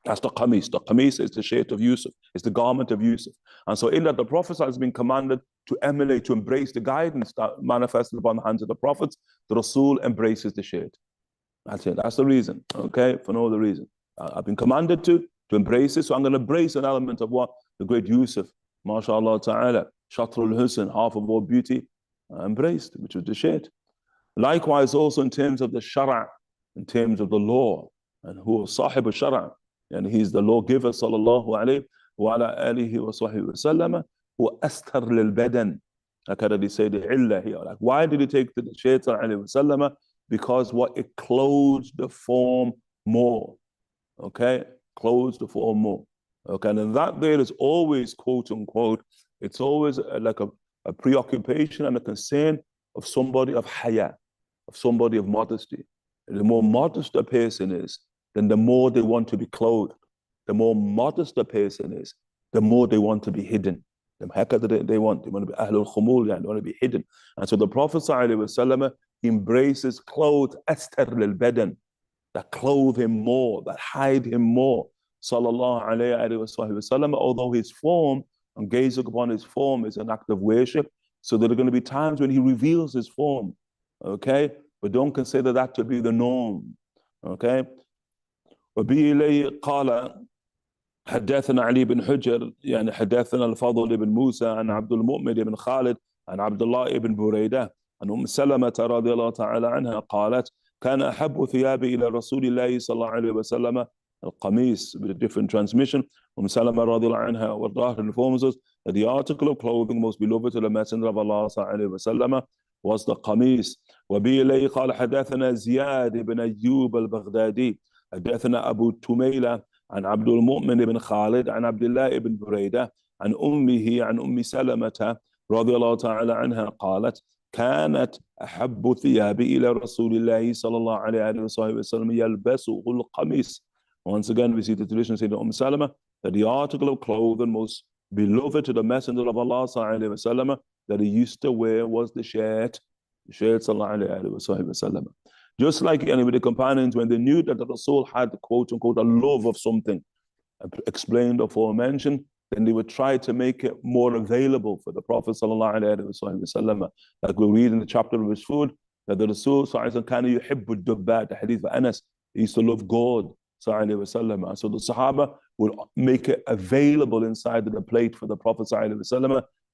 That's the qamis. The qamis is the shirt of Yusuf. It's the garment of Yusuf. And so in that the Prophet has been commanded to emulate, to embrace the guidance that manifested upon the hands of the Prophets. The Rasul embraces the shirt. That's it. That's the reason. Okay? For no other reason. I've been commanded to embrace it. So I'm going to embrace an element of what? The great Yusuf, mashallah ta'ala, Shatrul Husn, half of all beauty, embraced, which was the shirt. Likewise also in terms of the shara', in terms of the law, and who is sahib al-shara', and he's the lawgiver sallallahu alayhi wa ala alihi wa sahbihi wa sallam, who astar lil-badan. Like how did he say the illah here? Like, why did he take the shirt alayhi wa sallam? Because what it clothes the form more. Okay? Clothes the form more. Okay, and that there is always, quote unquote, it's always like a preoccupation and a concern of somebody of haya, of somebody of modesty. The more modest a person is, then the more they want to be clothed. The more modest a person is, the more they want to be hidden. Them هكذا they want to be أهل الخمول, يعني they want to be hidden. And so the Prophet ﷺ embraces clothes أستر للبدن, that clothe him more, that hide him more, sallallahu alayhi wa sallam, although his form and gazing upon his form is an act of worship. So there are going to be times when he reveals his form, okay? But don't consider that to be the norm, okay? وبه إليه قال حدثنا علي بن حجر يعني حدثنا الفضل بن موسى عن عبد المؤمن بن خالد عن عبد الله بن بريدة عن أم سلمة رضي الله تعالى عنها قالت كان أحب ثيابي إلى رسول الله صلى الله عليه وسلم القميص, with a different transmission. Salama radiallahu anha وارضاها informs us that the article of clothing most beloved to the Messenger of Allah صلى الله عليه وسلم was the قميص. وبه إليه قال حدثنا زياد بن أيوب البغدادي حدثنا أبو تميلة عن عبد المؤمن بن خالد عن عبد الله بن بريدة عن أمه عن أم سلمة رضي الله تعالى عنها قالت كانت أحب ثيابي إلى رسول الله صلى الله عليه وسلم يلبسه القميص. Once again, we see the tradition saying to Salama that the article of clothing most beloved to the Messenger of Allah sallallahu alaihi wasallam that he used to wear was the shirt sallallahu alaihi wasallam. Just like with the companions, when they knew that the Rasul had quote unquote a love of something, explained aforementioned, then they would try to make it more available for the Prophet sallallahu alaihi wasallam. Like we read in the chapter of his food that the Rasul sallallahu alaihi wasallam kana yuhibbu ad-dubbat, the hadith of Anas, he used to love gold. So the Sahaba would make it available inside of the plate for the Prophet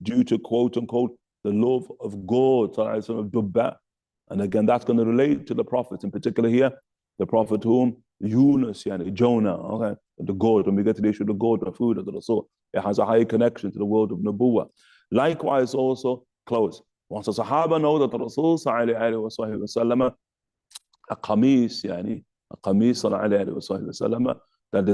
due to quote unquote the love of God. And again, that's going to relate to the prophets, in particular here, the Prophet whom Yunus, Jonah, okay, the goat. When we get to the issue of the goat, the food of the Rasul, it has a high connection to the world of Nubuwwah. Likewise, also clothes. Once the Sahaba know that the Rasul a qamis, a qamis that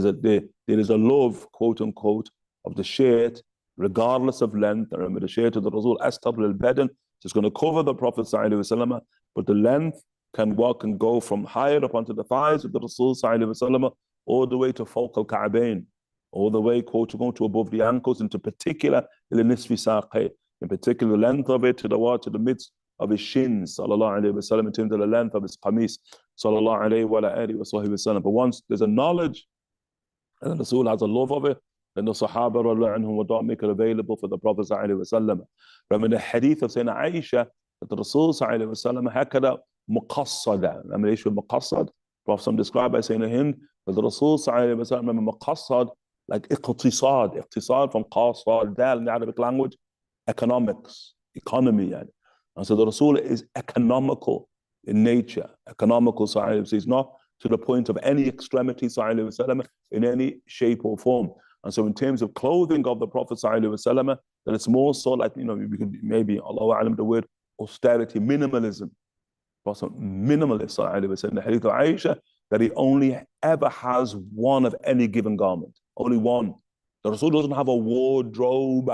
there is a love, quote unquote, of the shirt, regardless of length. Remember, the shirt of the Rasul, astabl al-badan, it's going to cover the Prophet ﷺ, but the length can walk and go from higher up onto the thighs of the Rasul ﷺ, all the way to fawq al-ka'bayn, all the way, quote unquote, to above the ankles, into particular, in particular, the length of it to the midst of his shins, sallallahu alayhi wa sallam, in terms of the length of his qamis, sallallahu alayhi wa sallam. But once there's a knowledge and the Rasul has a love of it, then the Sahaba would not make it available for the Prophet sallallahu alayhi wa sallam. Remember the hadith of Sayyidina Aisha, that the Rasul sallallahu alayhi wa sallam hakada muqassada. Remember the issue of muqassad? Prophet described by saying to him that the Rasul sallallahu alayhi wa sallam, remember muqassad, like iqtisad from qasad, dal in the Arabic language, economics, economy. And so the Rasul is economical in nature, economical, so he's not to the point of any extremity, in any shape or form. And so in terms of clothing of the Prophet, that it's more so like, we could maybe, Allahu A'lam, the word austerity, minimalism. Minimalist, in the hadith of Aisha, that he only ever has one of any given garment, only one. The Rasul doesn't have a wardrobe.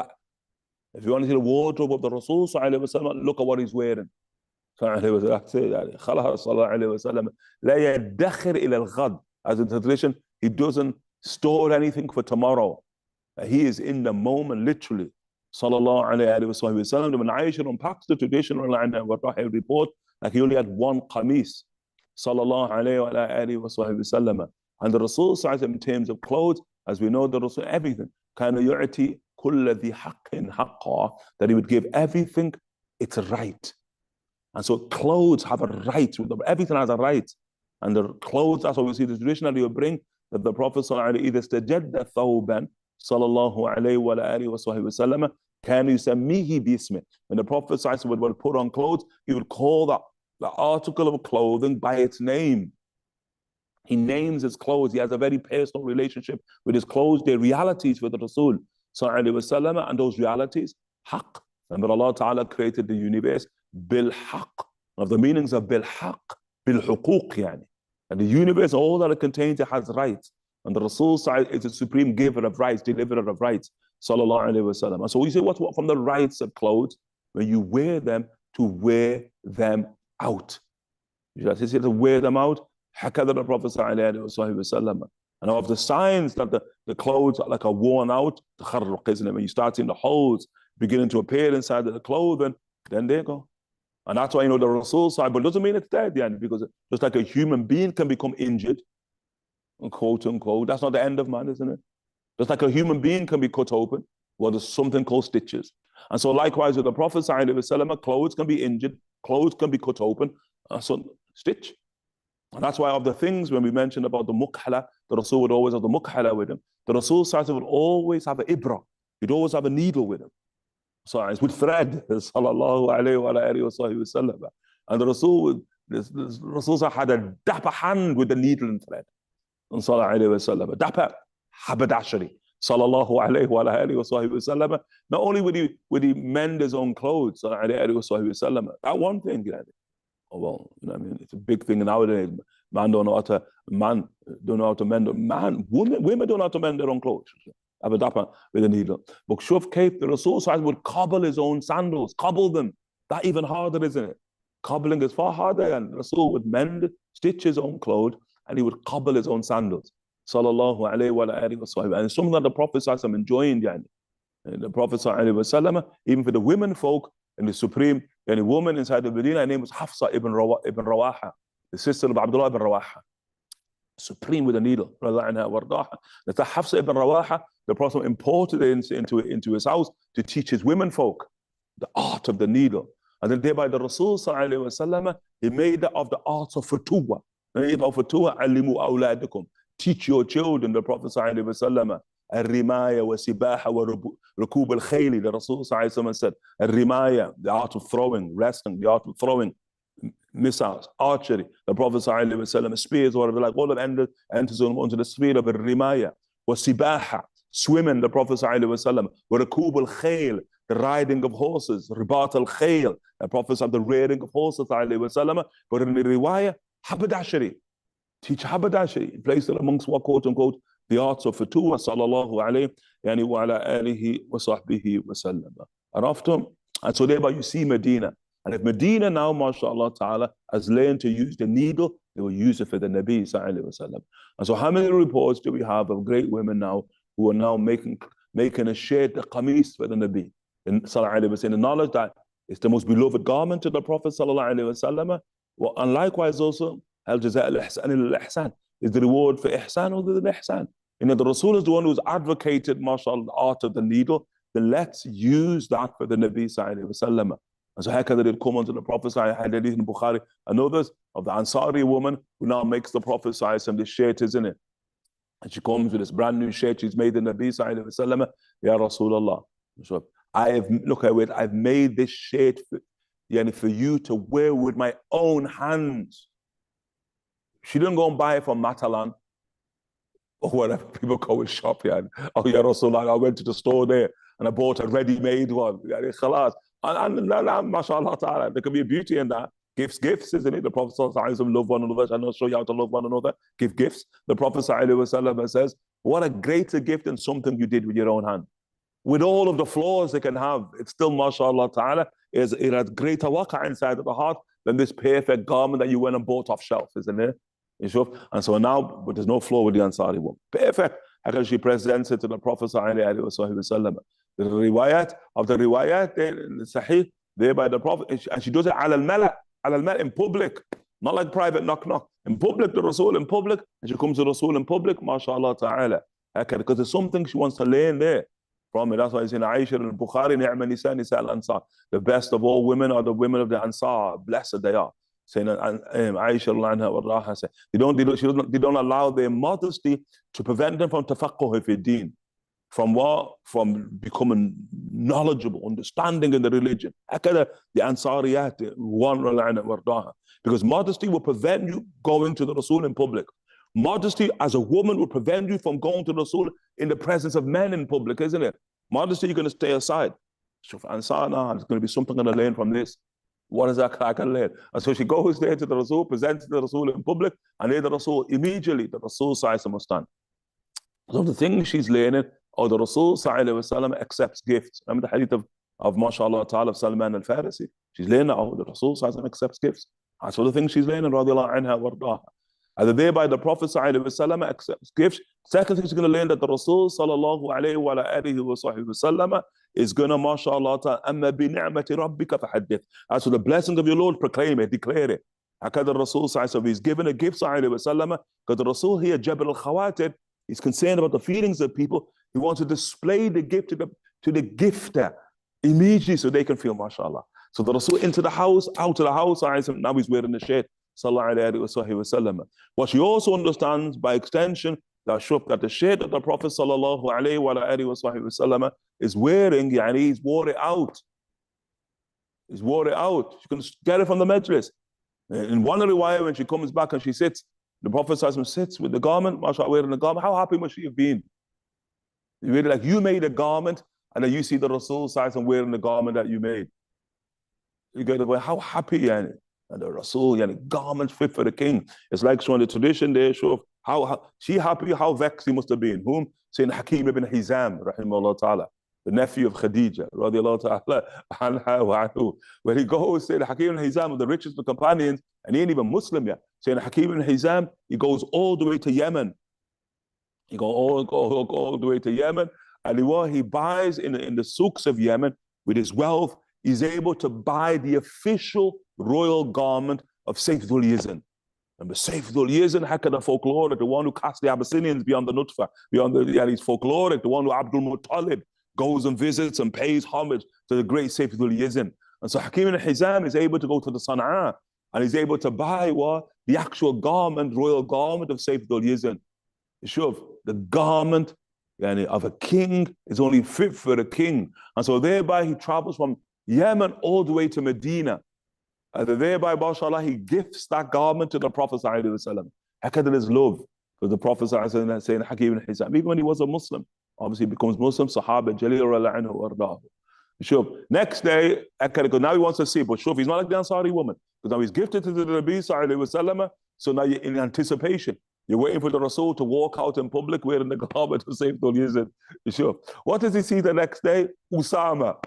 If you want to see the wardrobe of the Rasul, look at what he's wearing. That's it. As in translation, he doesn't store anything for tomorrow. He is in the moment, literally. Sallallahu alayhi wa sallam. When Aisha unpacks the traditional report, like he only had one qamis. Sallallahu alayhi wa sallam. And the Rasul, in terms of clothes, as we know, the Rasul, everything. Kana yu'ti kulla dhi haqqin haqqa, that he would give everything its right. And so clothes have a right. Everything has a right. And the clothes, that's what we see the traditionally will bring, that the Prophet either stajadda thawban, sallallahu alayhi wa alihi wa sallam, can yusammihi bismih. When the Prophet would put on clothes, he would call the article of clothing by its name. He names his clothes. He has a very personal relationship with his clothes. They're realities for the Rasul, sallallahu alayhi wa sallam, and those realities, haqq. Remember, Allah Ta'ala created the universe bil haqq. One of the meanings of bil haqq, bil huquq, yani. And the universe, all that it contains, it has rights. And the Rasul is the supreme giver of rights, deliverer of rights, sallallahu alayhi wa sallam. And so we say, what from the rights of clothes? When you wear them, to wear them out. You just say to wear them out. Hakada the Prophet sallallahu alayhi wa sallam. And of the signs that the clothes are worn out, when you start seeing the holes beginning to appear inside of the clothing, then there you go. And that's why you know the Rasul side, but it doesn't mean it's dead, yeah, because just like a human being can become injured, quote unquote, that's not the end of man, isn't it? Just like a human being can be cut open, well, there's something called stitches. And so likewise with the Prophet ﷺ, clothes can be injured, clothes can be cut open, so stitch. And that's why of the things when we mentioned about the mukhala, the Rasul would always have the mukhala with him. The Rasul would always have an ibra. He'd always have a needle with him. So it's with thread, sallallahu alayhi wa alayhi wa sallam. And the Rasul had a dapper hand with the needle and thread. And sallallahu alayhi wa sallam. Dapper habadashari. Sallallahu alayhi wa alayhi wa sallam. Not only would he mend his own clothes, sallallahu alayhi wa sallam. That one thing, you know. Oh, well, you know what I mean? It's a big thing nowadays. Men don't know how to mend. Women don't know how to mend their own clothes. Have a dapper with a needle. But Shuf Cape, the Rasul would cobble his own sandals, cobble them. That even harder, isn't it? Cobbling is far harder, and Rasul would mend, stitch his own clothes, and he would cobble his own sandals. Sallallahu alayhi wa alayhi wa sallam. And it's something that the Prophet enjoying, yani. The Prophet even for the women folk and the supreme, and a woman inside the Medina, her name was Hafsa ibn Rawaha, the sister of Abdullah ibn Rawaha. Supreme with a needle. That's Hafsa ibn Rawaha, the Prophet imported it into his house to teach his women folk the art of the needle. And then thereby the Rasul he made that of the arts of futuwa. Teach your children, the Prophet الرماية والسباحة وركوب الخيل. The Rasul said, الرماية, the art of throwing, wrestling, the art of throwing missiles, archery. The Prophet spears, whatever, like all of them enters onto the sphere of الرماية والسباحة, swimming. The Prophet وركوب الخيل, the riding of horses, رباط الخيل. The Prophet said the rearing of horses. But in the riwayah, habadashari, teach habadashari, place it amongst what, quote unquote, the arts of Fatuwa, sallallahu alayhi wa ala alihi wa sahbihi wa sallam. And so thereby you see Medina. And if Medina now, mashallah ta'ala, has learned to use the needle, they will use it for the Nabi sallallahu alayhi wa sallam. And so how many reports do we have of great women now who are now making a shade, a qamis for the Nabi? And sallallahu alayhi wa sallam, the knowledge that it's the most beloved garment to the Prophet sallallahu alayhi wa sallam. Well, and likewise also, al-jaza al-ihsan al-ihsan, is the reward for ihsan or the ihsan. You know, the Rasul is the one who's advocated, mashallah, the art of the needle. Then let's use that for the Nabi sallallahu alayhi wa sallam. And so Hakada did come unto the Prophet hadith in Bukhari and others of the Ansari woman who now makes the Prophet sallallahu this shirt, isn't it? And she comes with this brand new shirt she's made the Nabi sallallahu alayhi wa sallam. Ya Rasulullah. So I've made this shirt for you to wear with my own hands. She didn't go and buy it from Matalan or whatever people go and shop. Yeah. Oh, yeah, Rasulullah, I went to the store there and I bought a ready-made one. And mashallah ta'ala, there can be a beauty in that. Gifts, isn't it? The Prophet love one another. I'm not show you how to love one another. Give gifts. The Prophet says, what a greater gift than something you did with your own hand. With all of the flaws they can have, it's still, mashallah ta'ala, it has greater waqah inside of the heart than this perfect garment that you went and bought off shelf, isn't it? And so now, but there's no flaw with the Ansari one. Perfect. How she presents it to the Prophet sallallahu. The riwayat of the riwayat, the Sahih, there by the Prophet, and she does it al-mala in public, not like private knock. In public, the Rasul in public, and she comes to Rasul in public, mashallah ta'ala. Because there's something she wants to learn there from it. That's why it's in Aisha al-Bukhari, ni'ma nisa al-Ansar. The best of all women are the women of the Ansar. Blessed they are. Saying Aisha anha said they don't allow their modesty to prevent them from tafaqquh fi din, from becoming knowledgeable, understanding in the religion. The Ansariyat, because modesty will prevent you going to the Rasul in public. Modesty as a woman will prevent you from going to the Rasul in the presence of men in public, isn't it? Modesty, you're going to stay aside. So for Ansar, there's going to be something I'm going to learn from this. What is that I can learn? And so she goes there to the Rasul, presents the Rasul in public, and there the Rasul, immediately the Rasul must stand. So the thing she's learning, or the Rasul sallallahu accepts gifts. Remember the hadith of mashallah ta'ala of Salman al-Farisi? She's learning, the Rasul accepts gifts. And so the thing she's learning, radiallahu anha wardaha. And thereby the Prophet ﷺ accepts gifts. Second thing, he's going to learn that the Rasul sallallahu alayhi wa alihi wa sahbihi wasallam is going to, mashallah ta'ala, amma bi ni'mati rabbika fahaddith. As for the blessings of your Lord, proclaim it, declare it. Hakad the Rasul sallallahu, he's given a gift sallallahu wasallam, because the Rasul here, Jabal al-Khawatir, he's concerned about the feelings of people. He wants to display the gift to the gifter immediately so they can feel, mashallah. So the Rasul into the house, out of the house, now he's wearing the shirt. What she also understands by extension that the shirt that the Prophet sallallahu alaihi wasallam is wearing, he's wore it out. He's wore it out. She can get it from the majlis. In one riwayah, when she comes back and she sits, the Prophet sits with the garment, mashallah, wearing the garment. How happy must she have been? You really, like, you made a garment and then you see the Rasul wearing the garment that you made. You go to the way, how happy, and the Rasul, garments fit for the king. It's like showing the tradition there, show how she happy, how vexed he must have been. Whom? Saying Hakim ibn Hizam, rahimahullah ta'ala, the nephew of Khadija, radiallahu ta'ala, anha wa anhu. Where he goes, saying Hakim ibn Hizam, of the richest of the companions, and he ain't even Muslim yet. Saying Hakim ibn Hizam, he goes all the way to Yemen. He goes all the way to Yemen, and he buys in the souks of Yemen with his wealth. He's able to buy the official royal garment of Shaykh Dhul-Yizn. And the Shaykh Dhul-Yizn, Hakada folkloric, the one who cast the Abyssinians beyond the Nutfa, he's folkloric, the one who Abdul Muttalib goes and visits and pays homage to the great Shaykh Dhul-Yizn. And so Hakim ibn Hizam is able to go to the Sana'a and he's able to buy the actual garment, royal garment of Shaykh Dhul-Yizn. Sure, the garment of a king is only fit for a king. And so thereby he travels from Yemen all the way to Medina. And thereby, mashallah, he gifts that garment to the Prophet ﷺ. Hakad his love for the Prophet ﷺ, saying Hakim ibn Hizam. Even when he was a Muslim, obviously he becomes Muslim, Sahaba, Jalil anhu wardahu. Sure. Next day, now he wants to see, but sure, he's not like the Ansari woman, because now he's gifted to the Nabi ﷺ, so now you're in anticipation. You're waiting for the Rasul to walk out in public wearing the garment of Shaykh Dhul-Yizn. Sure. What does he see the next day? Usama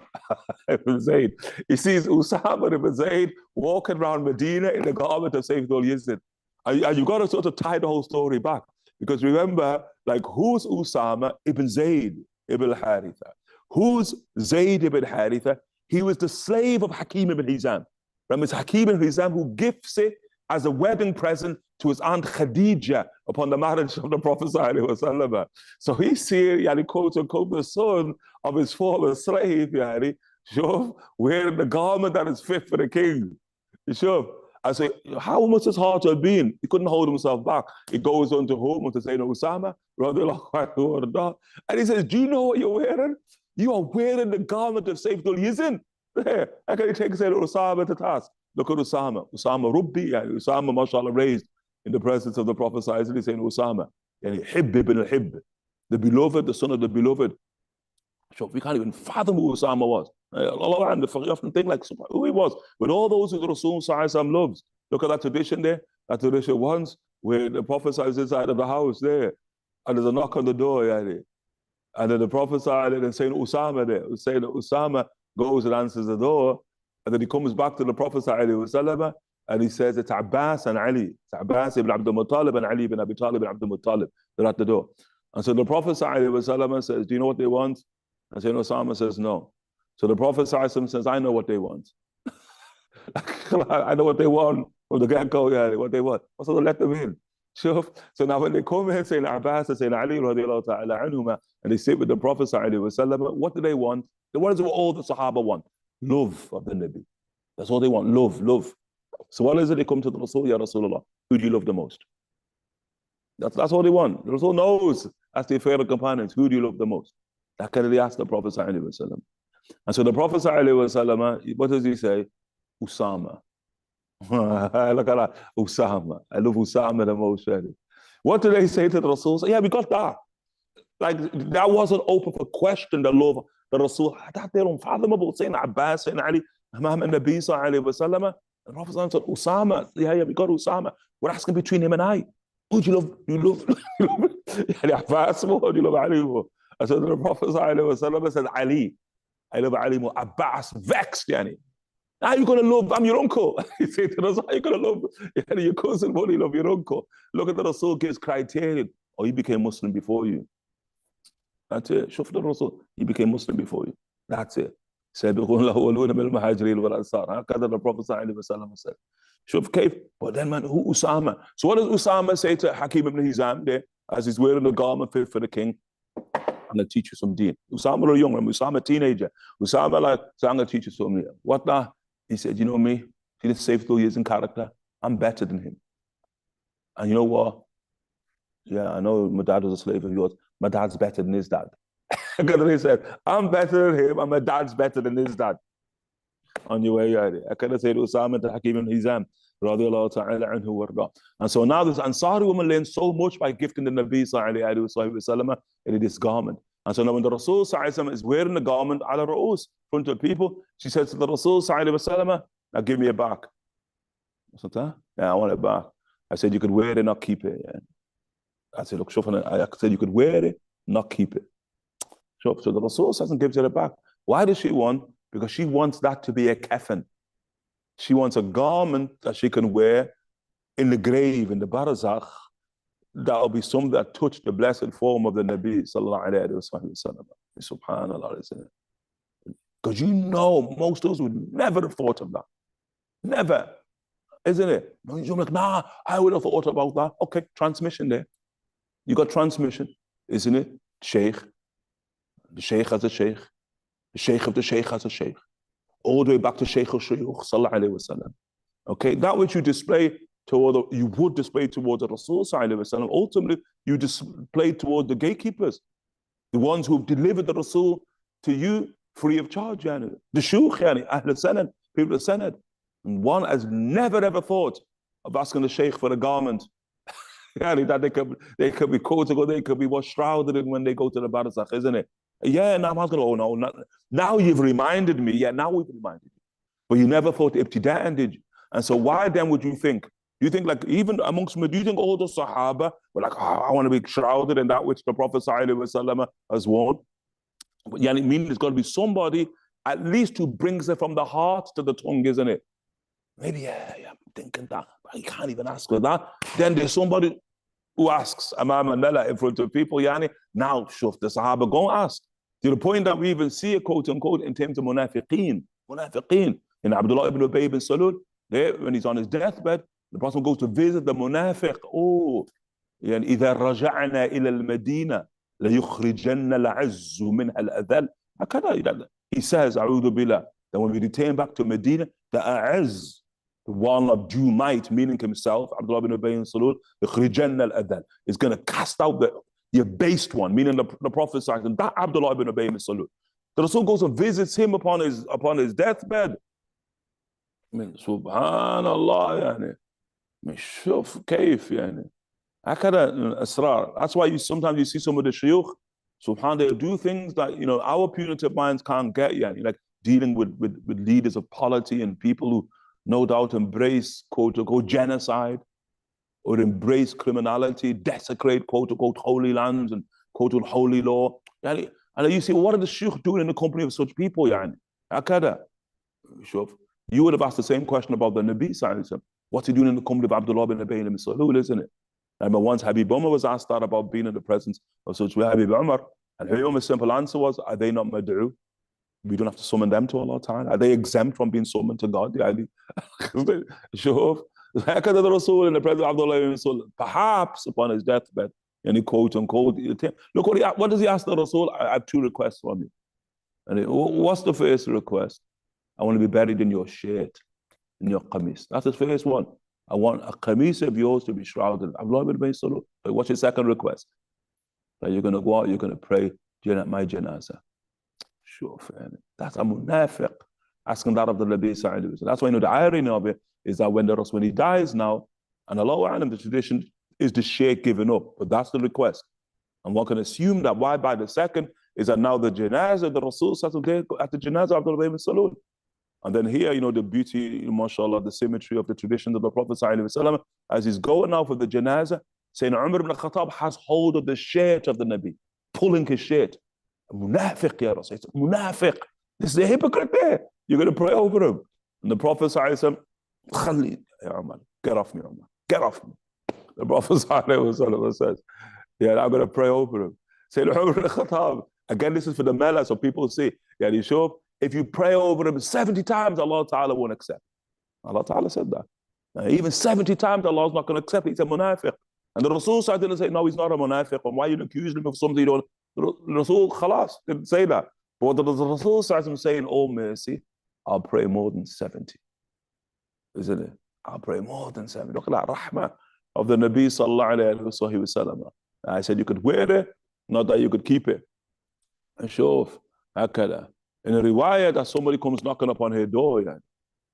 ibn Zayd. He sees Usama ibn Zayd walking around Medina in the garment of Shaykh Dhul-Yizn. And you've got to sort of tie the whole story back. Because remember, like, who's Usama ibn Zayd ibn Haritha? Who's Zayd ibn Haritha? He was the slave of Hakim ibn Hizam. Remember, it's Hakim ibn Hizam who gifts it as a wedding present to his aunt Khadija upon the marriage of the Prophet ﷺ. So he's seeing, quote unquote, the son of his former slave, wearing the garment that is fit for the king. Sure. I say, how must his heart have been? He couldn't hold himself back. He goes on to home to say, Usama, and he says, do you know what you're wearing? You are wearing the garment of Shaykh Dhul-Yizn. How can he take Usama to task? Look at Usama. Usama Rubbi, Usama, mashallah, raised in the presence of the Prophet ﷺ, saying Usama, Hibb ibn al-Hibb, the beloved, the son of the beloved. So we can't even fathom who Usama was. Allah, we often think like who he was. But all those who the Rasul ﷺ loves. Look at that tradition there. That tradition once where the Prophet ﷺ is inside of the house there, and there's a knock on the door, and then the Prophet ﷺ is saying Usama there, saying that Usama goes and answers the door, and then he comes back to the Prophet ﷺ, and he says, it's Abbas and Ali. It's Abbas ibn Abdul Muttalib and Ali ibn Abi Talib ibn Abdul Muttalib. They're at the door. And so the Prophet ﷺ says, do you know what they want? And Sayyidina Usama says, no. So the Prophet ﷺ says, I know what they want. I know what they want from the get-go, what they want. So let them in. So now when they come in, Sayyidina Abbas and Sayyidina Ali radiallahu ta'ala anhuma, and they sit with the Prophet ﷺ, what do they want? What is what all the Sahaba want? Love of the Nabi. That's all they want, love. So what is it they come to the Rasul, Ya Rasulullah? Who do you love the most? That's all they want. The Rasul knows, as their favorite companions, who do you love the most? That kind of they ask the Prophet ﷺ. And so the Prophet ﷺ, what does he say? Usama. Look at that. Usama. I love Usama the most. What do they say to the Rasul? Yeah, we got that. Like, that wasn't open for question, the love, the Rasul. That they're unfathomable. Saying Abbas, saying Ali, Imam and Nabi sallallahu alayhi wa sallam. The Prophet said, Usama. Yeah, we got Usama. We're asking between him and I. Who do you love? Do you love Abbas more? Or do you love Ali more? I said, the Prophet sallallahu alayhi wa sallam said, Ali. I love Ali more. Abbas vexed, yani. How you gonna love? I'm your uncle. He said to us, how you gonna love your cousin? Won't he love your uncle? Look at the Rasul gives criterion. Oh, he became Muslim before you. That's it. Shuf the Rasul. He became Muslim before you. That's it. سابقون الأولون من المهاجرين والأنصار. هكذا the Prophet ﷺ said. Shuf كيف? But then man, who Usama? So what does Usama say to Hakim ibn Hizam there as he's wearing the garment fit for the king? I'm gonna teach you some deen. Usama was young, Usama a teenager. Usama like, so I'm gonna teach you something. What now? He said, you know me, see this safe though he is in character, I'm better than him. And you know what? Yeah, I know my dad was a slave of yours. My dad's better than his dad. Because he said, I'm better than him, and my dad's better than his dad. On your way, I could have said Usama to Hakim ibn Hizam, radiallahu ta'ala anhu warda. And so now this Ansari woman learned so much by gifting the Nabi sallallahu alayhi wa sallam in this garment. And so now when the Rasul is wearing the garment ala ra'us, in front of people, she says to the Rasul, now give me it back. I said, huh? Yeah, I want it back. I said, you could wear it, not keep it. Yeah. I said, look, I said, you could wear it, not keep it. So the Rasul gives it back. Why does she want? Because she wants that to be a kafan. She wants a garment that she can wear in the grave, in the barzakh, that will be something that touched the blessed form of the Nabi sallallahu alayhi wa sallam. Subhanallah. Because you know, most of us would never have thought of that. Never. Isn't it? You're like, nah, I would have thought about that. Okay, transmission there. You got transmission, isn't it? Shaykh. The Shaykh has a Shaykh. The Shaykh of the Shaykh has a Shaykh. All the way back to Shaykh al-Shuyukh sallallahu alayhi wa sallam. Okay, that which you display you would display towards the Rasul sallallahu alayhi wa sallam. Ultimately, you display towards the gatekeepers, the ones who have delivered the Rasul to you free of charge. Yani. The Shuyukh, yani, Ahl al-Sanad, people of Sanad. And one has never ever thought of asking the Shaykh for a garment. Yani, that they could be quoted or they could be shrouded in when they go to the barzakh, isn't it? Yeah, now I was going, oh no, now you've reminded me. Yeah, now we've reminded you. But you never thought ibtida'an, did you? And so why then would you think? You think like even amongst me, do you think all the Sahaba were like, oh, I want to be shrouded in that which the Prophet ﷺ has worn? But yeah, it means there's got to be somebody at least who brings it from the heart to the tongue, isn't it? Maybe, yeah, I'm thinking that, but you can't even ask for that. Then there's somebody who asks, Imam Manala in front of people, yani, now, shuf, the Sahaba go and ask. To the point that we even see it, quote unquote, in terms of munafiqeen. In Abdullah ibn Ubay ibn Salul, there, when he's on his deathbed, the Prophet goes to visit the munafiq. Oh, يعني إذا رجعنا إلى المدينة ليخرجن العز منها الأذل. هكذا he says, أعوذ بالله, that when we return back to Medina, the A'az, the one of due might, meaning himself, Abdullah ibn Ubay ibn Salul, يخرجن الأذل, is going to cast out the abased one, meaning the Prophet, that Abdullah ibn Ubay ibn Salul. The Rasul goes and visits him upon his deathbed. I mean, subhanallah, yani. I mean, shuf, kayf, yani. Hakada asrar. That's why sometimes you see some of the shuyukh, subhanallah, they do things that, our punitive minds can't get, yani. Like dealing with leaders of polity and people who no doubt embrace, quote unquote, genocide, or embrace criminality, desecrate, quote unquote, holy lands and quote unquote, holy law. Yani, and you see, what are the shuyukh doing in the company of such people, yani? Hakada. Shuf. You would have asked the same question about the Nabi sallallahu. What's he doing in the company of Abdullah bin Ubay ibn Salul, isn't it? And once Habib Umar was asked that about being in the presence of such Habib Umar, and Umar's simple answer was, are they not mad'u? We don't have to summon them to Allah Ta'ala. Are they exempt from being summoned to God? Sure. How could the Rasul in the presence of Abdullah ibn Salul, perhaps upon his deathbed, and he quote unquote, look what does he ask the Rasul? I have two requests from you. And what's the first request? I want to be buried in your shirt, in your qamis. That's the first one. I want a qamis of yours to be shrouded. What's your second request? That you're going to go out, you're going to pray my janazah. Sure, that's a munafiq asking that of the Nabi sallallahu alaihi wasallam. That's why the irony of it is that when he dies now, and Allah the tradition is the shaykh giving up, but that's the request. And one can assume that why by the second is that now the janazah, the Rasul at the janazah of Abdullah ibn Salul. And then here, the beauty, mashallah, the symmetry of the tradition of the Prophet ﷺ, as he's going out for the janazah, saying Umar ibn Khattab has hold of the shirt of the Nabi, pulling his shirt. Munafiq, ya Rasul. Munafiq. This is a hypocrite there. You're going to pray over him. And the Prophet ﷺ, خلي يا عمر, get off me, Umar, get off me. The Prophet ﷺ says, yeah, I'm going to pray over him. Say, again, this is for the mela, so people say, yeah, you sure? If you pray over him 70 times, Allah Ta'ala won't accept. Allah Ta'ala said that. Now, even 70 times, Allah is not going to accept it. He's a munafiq. And the Rasul didn't say, no, he's not a munafiq. And why are you accusing him of something you don't? The Rasul, khalas, didn't say that. But what the Rasul saying, oh mercy, I'll pray more than 70. Isn't it? I'll pray more than 70. Look at that rahmah of the Nabi sallallahu alayhi wa sallam. I said you could wear it, not that you could keep it. And show hakada. In a riwayah that somebody comes knocking up on her door, yani.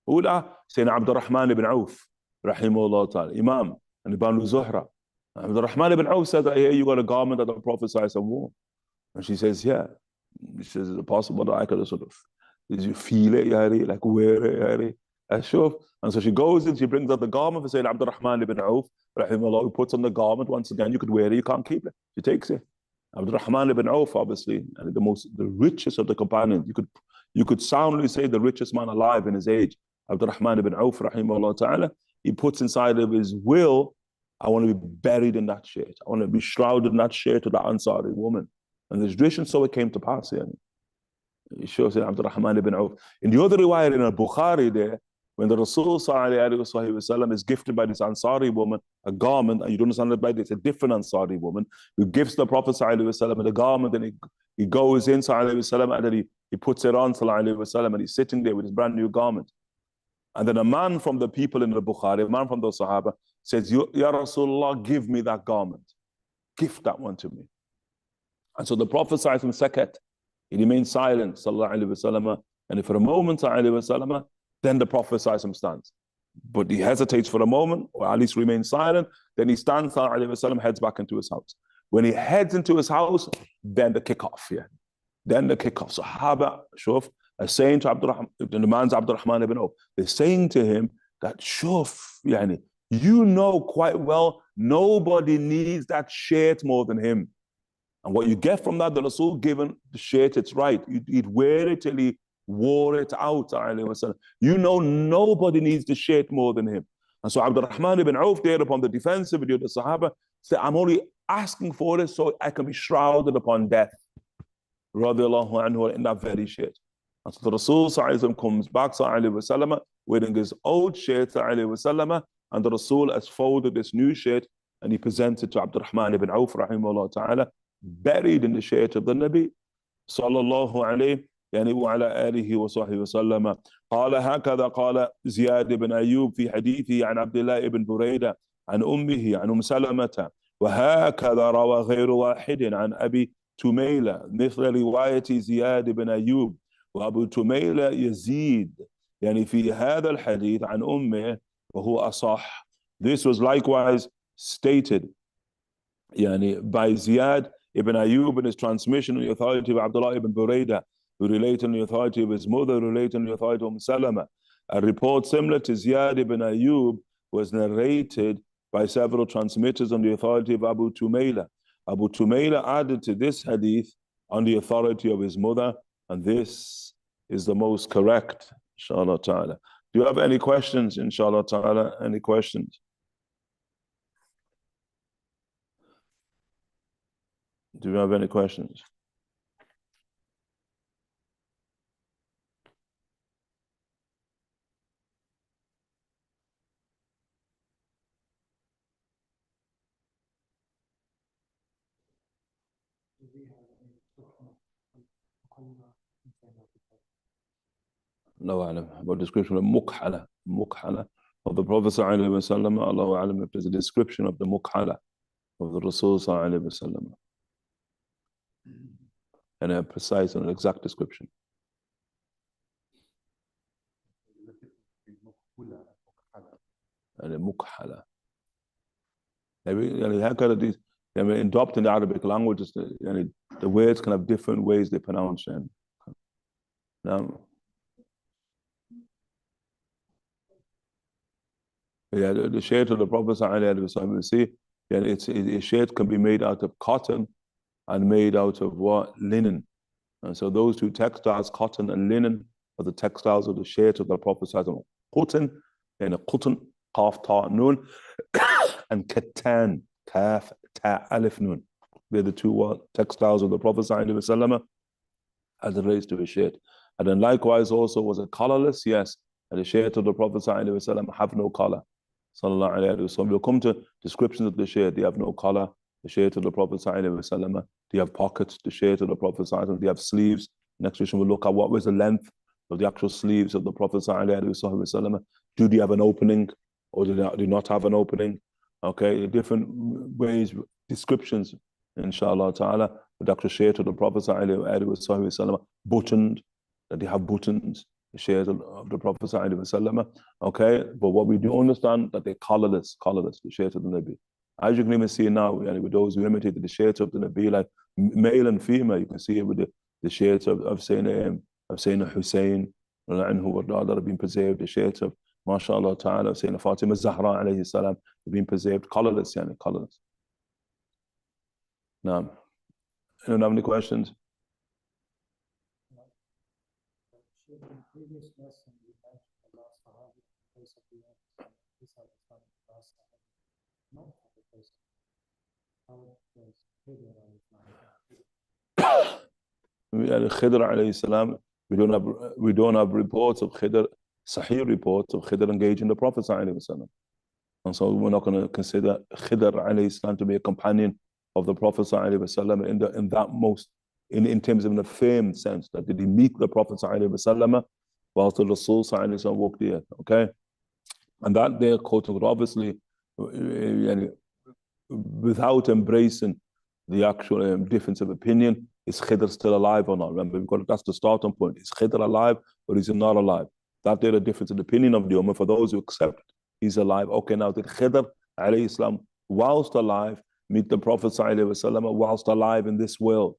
Ula, Sayyidina Abdul Rahman ibn Auf, rahimahullah ta'ala, Imam, and Ibn Zuhra. Abdul Rahman ibn Auf said, I hear you got a garment that the Prophet wore. And she says, yeah. She says, is it possible that I could sort of, did you feel it, yari, like wear it, yari? And so she goes and she brings out the garment for Sayyidina Abdul Rahman ibn Auf, rahimahullah, who puts on the garment once again, you could wear it, you can't keep it. She takes it. Abdul Rahman ibn Auf, obviously, and the richest of the companions. You could soundly say the richest man alive in his age. Abdul Rahman ibn Auf, rahimahullah ta'ala, he puts inside of his will, I want to be buried in that shirt. I want to be shrouded in that shirt of that Ansari woman. And the tradition, so it came to pass. Yeah. It shows in Abdul Rahman ibn Auf. In the other riwayah in al-Bukhari there, when the Rasul ﷺ is gifted by this Ansari woman a garment, and you don't understand it by it's a different Ansari woman, who gives the Prophet ﷺ a garment, and he goes in ﷺ, and then he puts it on ﷺ, and he's sitting there with his brand new garment. And then a man from the people in the Bukhari, a man from the Sahaba, says, Ya Rasulullah, give me that garment. Gift that one to me. And so the Prophet ﷺ sakat, he remained silent, ﷺ, and for a moment, ﷺ, then the Prophet ﷺ stands. But he hesitates for a moment, or at least remains silent, then he stands, ﷺ, heads back into his house. When he heads into his house, then the kickoff, yeah. Then the kickoff. Sahaba, shuf, are saying to the man's Abdul Rahman ibn Auf, they're saying to him that, shuf, yani, you know quite well, nobody needs that shirt more than him. And what you get from that, the Rasul given the shirt, it's right. He'd wear it till he wore it out. You know nobody needs the shirt more than him. And so Abdul Rahman ibn Auf there upon the defensive with the Sahaba said, I'm only asking for it so I can be shrouded upon death. Radiallahu anhu, in that very shirt. And so the Rasul comes back wearing his old shirt, and the Rasul has folded this new shirt and he presents it to Abdul Rahman ibn Auf, rahimahullah ta'ala, buried in the shirt of the Nabi, sallallahu alayhi وعلى آله وصحبه وسلم. قال هكذا قال زياد بن أيوب في حديثه عن عبد الله بن بريدة عن أمه عن سلمة. وهكذا روى غير واحد عن أبي تميلة مثل رواية زياد بن أيوب. وأبو تميلة يزيد يعني في هذا الحديث عن أمه وهو أصح. This was likewise stated يعني by Ziyad ibn Ayyub in his transmission on the authority of Abdullah ibn Buraidah, who related on the authority of his mother, who related on the authority of Salama. A report similar to Ziyad ibn Ayyub was narrated by several transmitters on the authority of Abu Tumayla. Abu Tumayla added to this hadith on the authority of his mother, and this is the most correct, inshallah ta'ala. Do you have any questions, inshallah ta'ala? Any questions? Do you have any questions? No, about description of mukhala of the Prophet sallallahu alaihi wasallam. Allahu alam, if there's a description of the mukhala of the Rasul sallallahu alaihi wasallam, and a precise and exact description. And a mukhala. In adopting the Arabic language, the words can have different ways they pronounce them. Now, yeah, the shirt of the Prophet ﷺ, see, yeah, a shirt can be made out of cotton and made out of what? Linen. And so those two textiles, cotton and linen, of the textiles of the shirt of the Prophet Qutn, and a Qutn, Qaf, Ta, Nun, and Katan, Kaf, Ta, Alif, Nun. They're the two textiles of the Prophet ﷺ as it relates to his shirt. And then likewise also, was it colorless? Yes. And the shirt of the Prophet ﷺ have no color. Sallallahu alayhi wa sallam. We'll come to descriptions of the shirt. They have no color. The shirt of the Prophet ﷺ. They have pockets. The shirt of the Prophet ﷺ. They have sleeves. Next question we'll look at what was the length of the actual sleeves of the Prophet ﷺ. Do they have an opening or do they not have an opening? Okay, different ways, descriptions, inshallah ta'ala. The actual shirt of the Prophet ﷺ, buttoned, that they have buttons, the shirt of the Prophet ﷺ. Okay, but what we do understand that they're colorless, the shirt of the Nabi. As you can even see now, with those who imitated the shirts of the Nabi, like male and female, you can see it with the shirts of Sayyidina Hussein, that have been preserved, the shirts of, mashallah ta'ala, Sayyidina Fatima Zahra alayhi salam, have been preserved, colorless, colorless. Now, anyone have any questions? In the previous lesson, we mentioned the last Sahaba, the place of the end, this is the last Sahaba, not the place of Khidr alayhi salam, we don't have reports of Khidr, Sahih reports of Khidr engaging the Prophet sallallahu alaihi wasallam. And so we're not going to consider Khidr alayhi salam to be a companion of the Prophet sallallahu alaihi wasallam in terms of an affirmed sense that did he meet the Prophet sallallahu alaihi wasallam whilst the Rasul sallallahu alaihi wasallam walked the earth. Okay, and that they're quoted obviously without embracing the actual difference of opinion. Is Khidr still alive or not? Remember, that's the starting point. Is Khidr alive or is he not alive? That there's a difference in opinion of the Ummah. For those who accept he's alive, okay, now did Khidr alayhi salam whilst alive meet the Prophet sallallahu alaihi wasallam whilst alive in this world?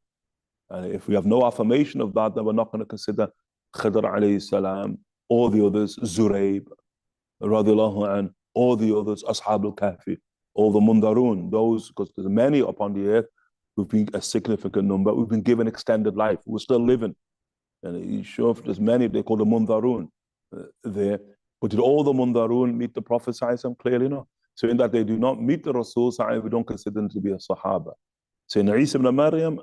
And if we have no affirmation of that, then we're not going to consider Khidr alayhi salam or the others, Zurayb, radiallahu an, all the others, Ashab al-Kahfi, all the Mundarun, those, because there's many upon the earth who've been a significant number, who've been given extended life, we're still living. And sure, there's many, they call the Mundarun there. But did all the Mundarun meet the Prophet sallallahu alaihi wasallam? Clearly not. So in that they do not meet the Rasul sallallahu alaihi wasallam, we don't consider them to be a Sahaba. So in Isa ibn Maryam,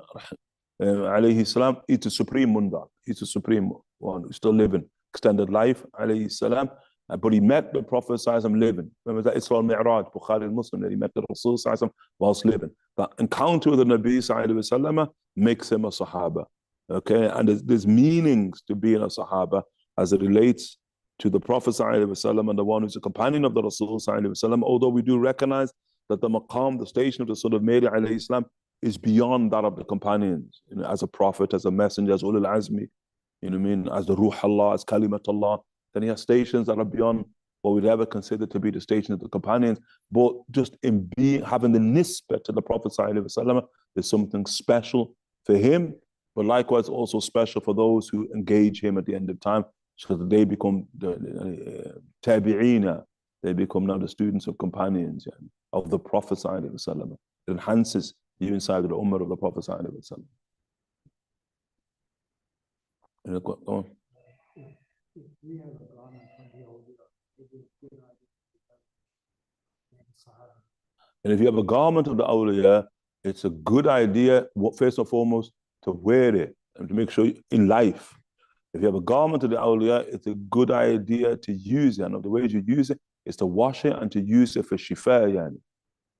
alayhi salam, he's a supreme mundar. He's a supreme one who's still living, extended life, alayhi salam. But he met the Prophet sallallahu alaihi wasallam living. Remember that Isra al-Mi'raj, Bukhari al-Muslim, that he met the Rasul sallallahu alaihi wasallam whilst living. That encounter with the Nabi sallallahu alaihi wasallam makes him a Sahaba. Okay, and there's meanings to being a Sahaba as it relates to the Prophet sallallahu alaihi wasallam and the one who's a companion of the Rasul sallallahu alaihi wasallam. Although we do recognize that the maqam, the station of the son of Mary alayhi salam, is beyond that of the companions, as a prophet, as a messenger, as ul-Azmi, as the Ruh Allah, as Kalimat Allah. Then he has stations that are beyond what we'd ever consider to be the station of the companions. But just in having the nisbah to the Prophet sallallahu alaihi wasallam is something special for him, but likewise also special for those who engage him at the end of time, so that they become the tabi'ina, they become now the students of companions of the Prophet sallallahu alaihi wasallam. It enhances the inside of the ummah of the Prophet sallallahu alaihi wasallam. Go on. If we have a garment from the awliya, it is good idea to Sahaba. And if you have a garment of the awliya, it's a good idea, first and foremost, to wear it and to make sure in life. If you have a garment of the awliya, it's a good idea to use it. And the ways you use it is to wash it and to use it for shifa.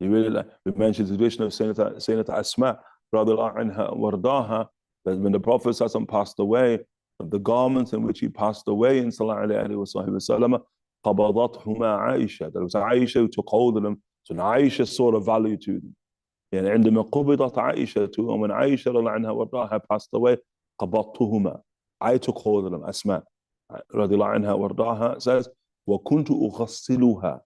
You really we mentioned the tradition of Sayyidat Asma, radiallahu anha wardaha, that when the Prophet passed away, the garments in which he passed away in sallallahu alayhi wa sallam, qabadathuma Aisha. That was Aisha who took hold of them. So Aisha saw the value to them. And عندما قبضت عائشة, and when Aisha radiallahu anha wardaha passed away, qabadtuhuma, I took hold of them. Asma radiallahu anha wardaha says, وَكُنْتُ أُغَسِّلُهَا,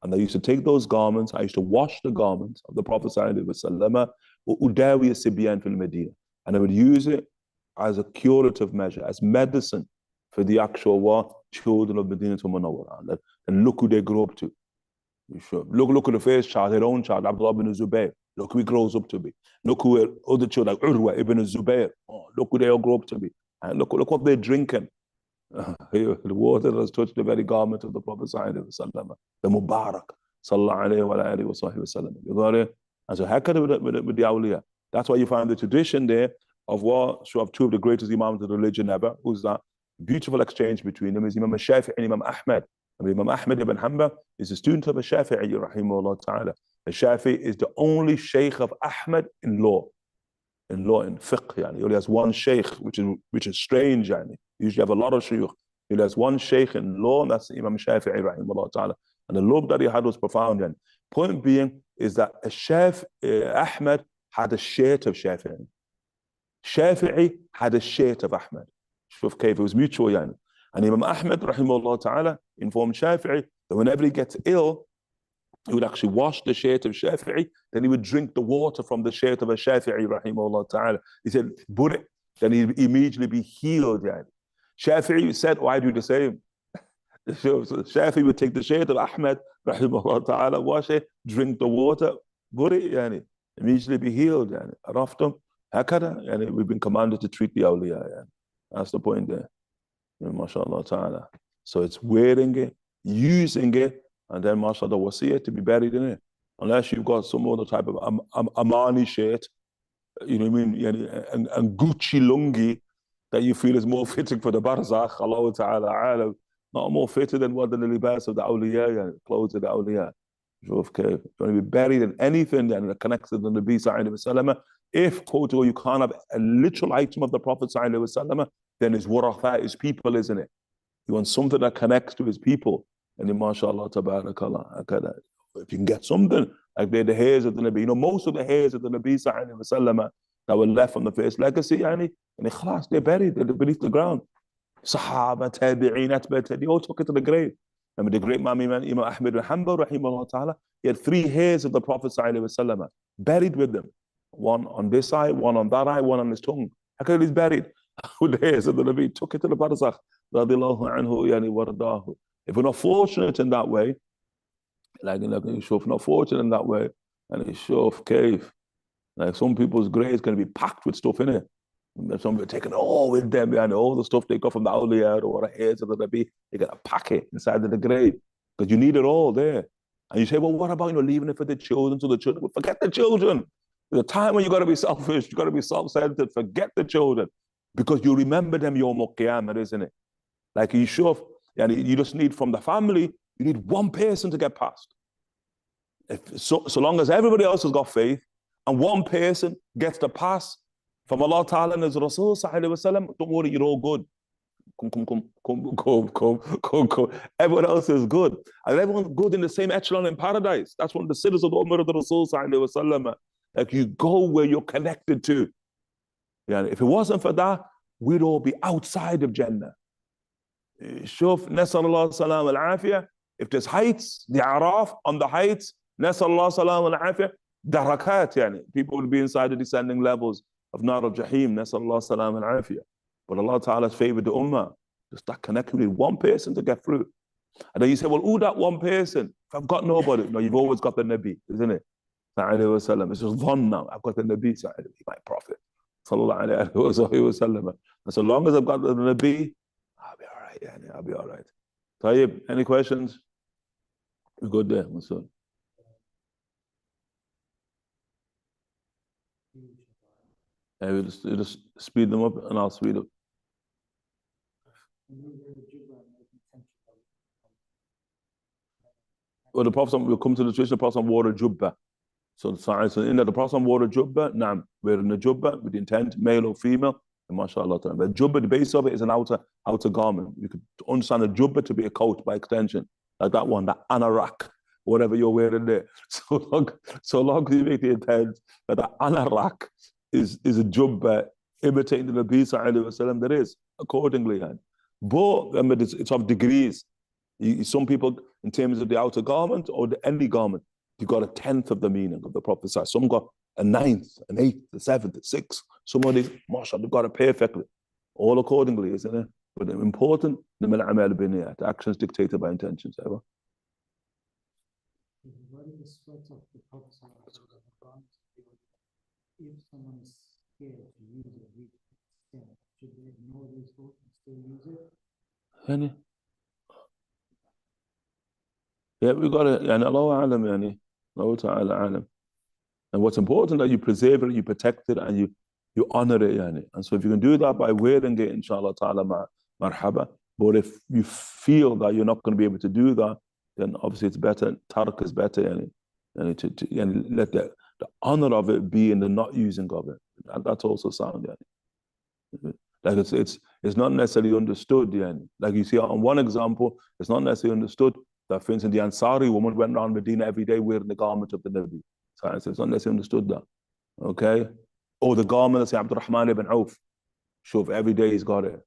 and I used to take those garments, I used to wash the garments of the Prophet sallallahu alaihi wasallam, وَأُدَاوِيَ السِّبْيَانَ فِي الْمَدِينَةِ, and I would use it as a curative measure, as medicine for the actual children of Medina to Munawwara. And look who they grew up to. Look at the first child, their own child, Abdullah ibn Zubayr. Look who he grows up to be. Look who other children, like Urwa ibn Zubayr. Oh, look who they all grow up to be. And look what they're drinking. The water that has touched the very garment of the Prophet sallallahu alaihi wasallam, the Mubarak sallallahu alaihi wa alihi wasallam. You got it? And so hakada with the awliya. That's why you find the tradition there of what show of two of the greatest imams of the religion ever. Who's that? Beautiful exchange between them is Imam Shaykh and Imam Ahmad. Imam Ahmad ibn Hanbal is a student of al-Shafi'i rahimahullah ta'ala. Al-Shafi'i is the only Shaykh of Ahmad in law. In fiqh, yani. He only has one Shaykh, which is strange, yani. You usually have a lot of Shaykh. He only has one Shaykh in law, and that's Imam Shafi'i rahimahullah ta'ala. And the love that he had was profound, yani. Point being is that Ahmad had a shade of Shafi'i. Shafi'i had a shade of Ahmad. Shuf Kayf, it was mutual, yani. And Imam Ahmad rahimahullah ta'ala informed Shafi'i that whenever he gets ill, he would actually wash the shade of Shafi'i, then he would drink the water from the shade of a Shafi'i rahimahullah ta'ala. He said, "But then he'd immediately be healed." Yani. Shafi'i said, "Why do the same?" So Shafi'i would take the shade of Ahmad rahimahullah ta'ala, wash it, drink the water, yani, immediately be healed. Yani. Araftum, hakada, yani, we've been commanded to treat the awliya. Yani. That's the point there. MashaAllah ta'ala. So it's wearing it, using it, and then mashallah wasiyah to be buried in it. Unless you've got some other type of Amani shirt, you know what I mean, and Gucci lungi that you feel is more fitting for the barzakh, Allah ta'ala alam, not more fitted than what the libas of the awliya, clothes of the awliya. If you want to be buried in anything that connects to the Nabi sallallahu alaihi wasallam, if quote or you can't have a literal item of the Prophet sallallahu alaihi wasallam, then his waratha, his people, isn't it? You want something that connects to his people. And then, mashallah, tabarakallah, if you can get something, like they're the hairs of the Nabi. You know, most of the hairs of the Nabi sallallahu alaihi wasallam that were left from the first legacy, yani, and ikhlas, they're buried, they're beneath the ground. Sahaba, tabi'een, atba', they all took it to the grave. I mean, the great Imam Ahmad bin Hanbal, rahimahullah ta'ala, he had 3 hairs of the Prophet sallallahu alaihi wasallam buried with them. One on this eye, one on that eye, one on his tongue. How can he's buried with the hairs of the Nabi? Took it to the barzakh. Radiallahu anhu, yani waradahu. If we're not fortunate in that way, like if not fortunate in that way, and it's shuf cave, like some people's graves can be packed with stuff in it. Some people taking all with them, and all the stuff they got from the awliya or the hairs of the Nabi, they got to pack it inside of the grave because you need it all there. And you say, well, what about leaving it for the children? So the children, well, forget the children. There's a time when you got to be selfish, you got to be self-centered. Forget the children because you remember them Yawm al-Qiyamah, isn't it? Like you shuf, and you just need from the family, you need one person to get past. So long as everybody else has got faith and one person gets the pass from Allah Ta'ala and His Rasul sallallahu alaihi wasallam, don't worry, you're all good. Come. Everyone else is good. And everyone's good in the same echelon in paradise. That's one of the sitters of the Ummah of the Rasul sallallahu alaihi wasallam. Like you go where you're connected to. Yeah, if it wasn't for that, we'd all be outside of Jannah. Shuf, nasallallahu salam al-afiyah. If there's heights, the araf on the heights, nasallallahu salam al-afiyah, darakat, yani. People would be inside the descending levels of Nar al-Jahim, nasallallahu salam al-afiyah. But Allah Ta'ala's favored the ummah. Just that connection with one person to get through. And then you say, well, who that one person? If I've got nobody. No, you've always got the Nabi, isn't it? It's just one now. I've got the Nabi, my prophet. And so long as I've got the Nabi, I'll be all right. Yeah, I'll be all right. Tayyib, any questions? We're good there, Masood. Yeah, we'll just speed them up and I'll speed up. Well, the Prophet will come to the tradition, the Prophet wore a jubba. So in that the Prophet wore a jubba, naam, wearing a jubba with intent, male or female, and mashallah. But jubba, the base of it is an outer garment. You could understand a jubba to be a coat by extension, like that one, that anorak, whatever you're wearing there. So long as you make the intent that the anorak is a jubba imitating the Nabi sallallahu alaihi wasallam, there is accordingly. But it's of degrees. Some people, in terms of the outer garment or any garment, you got 1/10 of the meaning of the Prophet. Some got 1/9, 1/8, 1/7, 6. Some of these, mashallah, they've got it perfectly. All accordingly, isn't it? But important, the actions dictated by intentions. Ever. What is the sweat of the Prophet? If someone is scared to use it, should they ignore this book and still use it? يعني yeah, we got to يعني الله أعلم يعني الله تعالى أعلم. And what's important that you preserve it, you protect it, and you honor it يعني. And so if you can do that by wearing it, inshallah ta'ala, marhaba. But if you feel that you're not going to be able to do that, then obviously it's better, tark is better يعني. And to let the honor of it be in the not using of it. And that's also sound يعني. Like it's not necessarily understood يعني. Like you see on one example, it's not necessarily understood that, for instance, the Ansari woman went around Medina every day wearing the garment of the Nabi. So it's not necessarily understood that. Okay? Or the garment of say Abdurrahman ibn Auf. Sure, every day he's got it.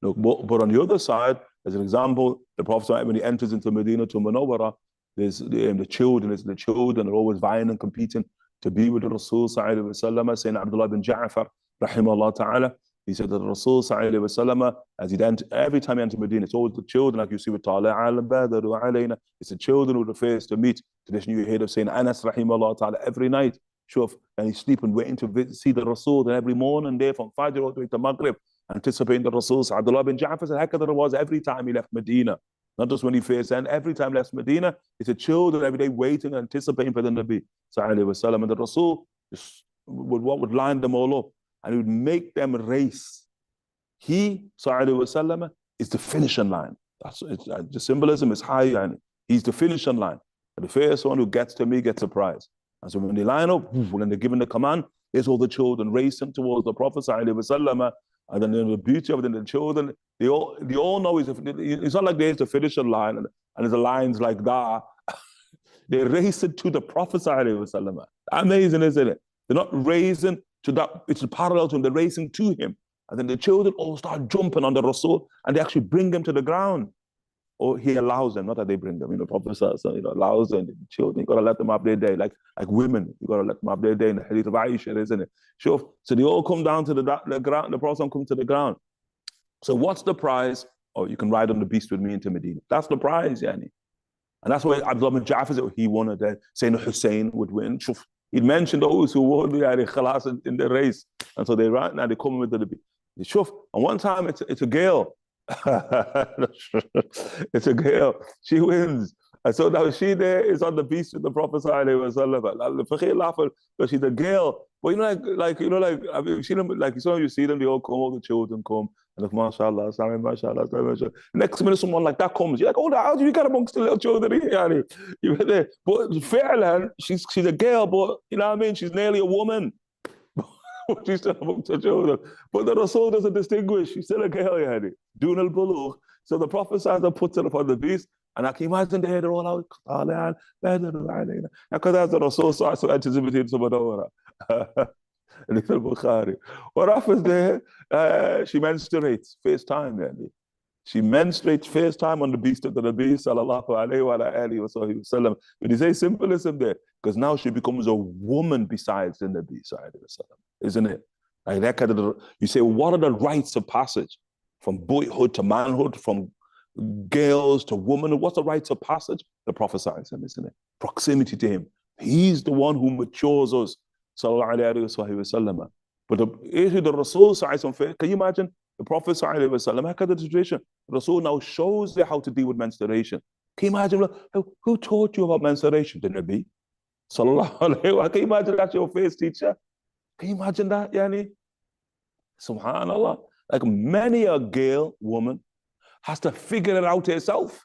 Look, but on the other side, as an example, the Prophet when he enters into Medina to Munawwara, there's the children are always vying and competing to be with the Rasul sallallahu alaihi wasallam. Saying Abdullah bin Ja'far, rahimahullah ta'ala, he said that the Rasul sallallahu alaihi wasallam, as he'd enter, every time he entered Medina, it's always the children, like you see with Tala al-Badr alayna. It's the children who are the first to meet. Tradition you hear of saying Anas rahimahullah ta'ala every night. Sure, and he's sleeping, waiting to see the Rasul, and every morning there from Fajr all the way to Maghrib, anticipating the Rasul. Abdullah bin Ja'far said, heck, there was every time he left Medina. Not just when he first entered, every time he left Medina, it's a children every day waiting, anticipating for the Nabi sallallahu alaihi wasallam. And the Rasul would line them all up, and he would make them race. He sallallahu alaihi wasallam is the finishing line. That's the symbolism is high, and he's the finishing line. And the first one who gets to me gets a prize. And so when they line up, when they're given the command, there's all the children racing towards the Prophet sallallahu alaihi wasallam. And then the beauty of it, the children, they all know it's not like there's the finishing line and there's the lines like that. They race it to the Prophet ﷺ. Amazing, isn't it? They're not racing to that, it's parallel to him, they're racing to him. And then the children all start jumping on the Rasul and they actually bring him to the ground. Or he allows them, not that they bring them, the Prophet allows them, the children, you gotta let them have their day, like women, you gotta let them have their day in the hadith of Aisha, isn't it? Sure. So they all come down to the ground, the Prophet comes to the ground. So what's the prize? Oh, you can ride on the beast with me into Medina. That's the prize, yani. And that's why Abdullah bin Ja'far said he wanted that, saying Hussein would win. He'd mentioned those who won in the race. And so they ran, now they come with the beast. And one time it's a girl. It's a girl. She wins. And so now she there is on the beast with the Prophet sallallahu but she's a girl. But I mean, you see them, they all come, all the children come, and like, mashallah, mashallah, mashallah. Next minute, someone like that comes. You're like, oh, how do you get amongst the little children here? But fairly, she's a girl, but you know what I mean? She's nearly a woman. She's still amongst the children. But the Rasul doesn't distinguish. She's still a girl, yani. Dun al-bulugh. So the Prophet puts her upon the beast, and I can imagine they're all out. Because that's the Rasul so anticipated some of the little Bukhari. What happens there? She menstruates first time, yani. She menstruates first time on the beast of the Nabi sallallahu alayhi wa alihi wa sallam. But you say symbolism there, because now she becomes a woman besides the Nabi sallallahu alayhi wa sallam, isn't it? Like that kind of, you say, what are the rites of passage? From boyhood to manhood, from girls to womanhood, what's the rites of passage? The Prophet sallallahu alayhi wa sallam, isn't it? Proximity to him. He's the one who matures us, sallallahu alayhi wa sallam. But the Rasul sallallahu alayhi wa sallam, can you imagine? The Prophet ﷺ, how the situation? Rasul now shows you how to deal with menstruation. Can you imagine? Who taught you about menstruation? The Nabi. Sallallahu alayhi wa. Can you imagine that's your first teacher? Can you imagine that, yani? Subhanallah. Like many a girl, woman, has to figure it out herself.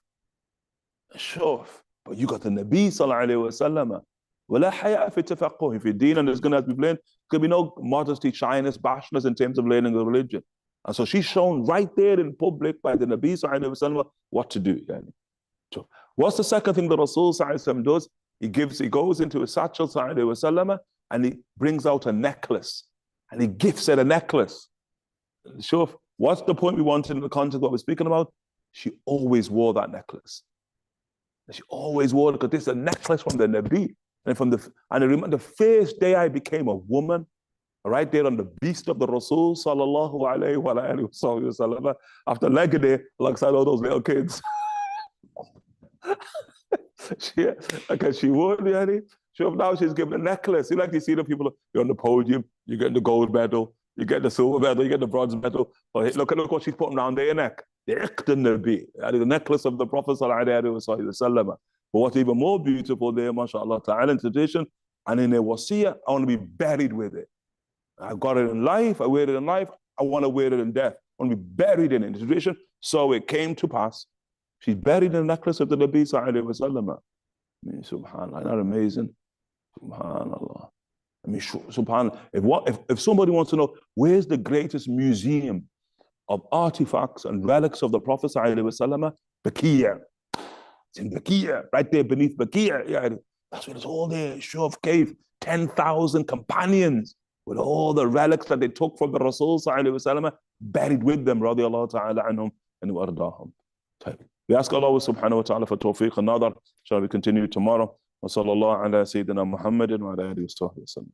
Sure. But you got the Nabi sallallahu alayhi wa sallam. ولا حياء في التفقه في الدين, and there's going to have to be learned. There's going to be no modesty, shyness, bashness in terms of learning the religion. And so she's shown right there in public by the Nabi sallallahu alayhi wa sallam what to do. So what's the second thing the Rasul sallallahu alayhi wa sallam does? He goes into a satchel sallallahu alayhi wa sallam and he brings out a necklace and he gifts her a necklace. Sure. What's the point we wanted in the context of what we're speaking about? She always wore that necklace. She always wore it because this is a necklace from the Nabi. And I remember the first day I became a woman, right there on the beast of the Rasul sallallahu alayhi wa sallam, after legging it alongside all those little kids. she would, yani. Now she's given a necklace. You see the people, you're on the podium, you're getting the gold medal, You get the silver medal, you get the bronze medal. But look what she's putting around their neck. The the necklace of the Prophet ﷺ. But what's even more beautiful there, mashallah ta'ala, in tradition, and in their wasiyah, I want to be buried with it. I got it in life, I wear it in life, I want to wear it in death. I want to be buried in it. In tradition, so it came to pass. She's buried in the necklace of the Nabi sallallahu alaihi wasallam. I mean, subhanallah, isn't that amazing? Subhanallah. I mean, subhanallah. If somebody wants to know where's the greatest museum of artifacts and relics of the Prophet sallallahu alaihi wasallam, Baqi'. It's in Baqi', right there beneath Baqi'. Yeah, that's where it's all there. Shuf cave, 10,000 companions with all the relics that they took from the Rasul sallallahu alaihi wasallam, buried with them, radiyallahu ta'ala anhum and wardahum. We ask Allah subhanahu wa ta'ala for tawfiq and nadar. Shall we continue tomorrow? Wa sallallahu ala sayyidina Muhammadin wa ala alihi wa sahbihi wa sallam.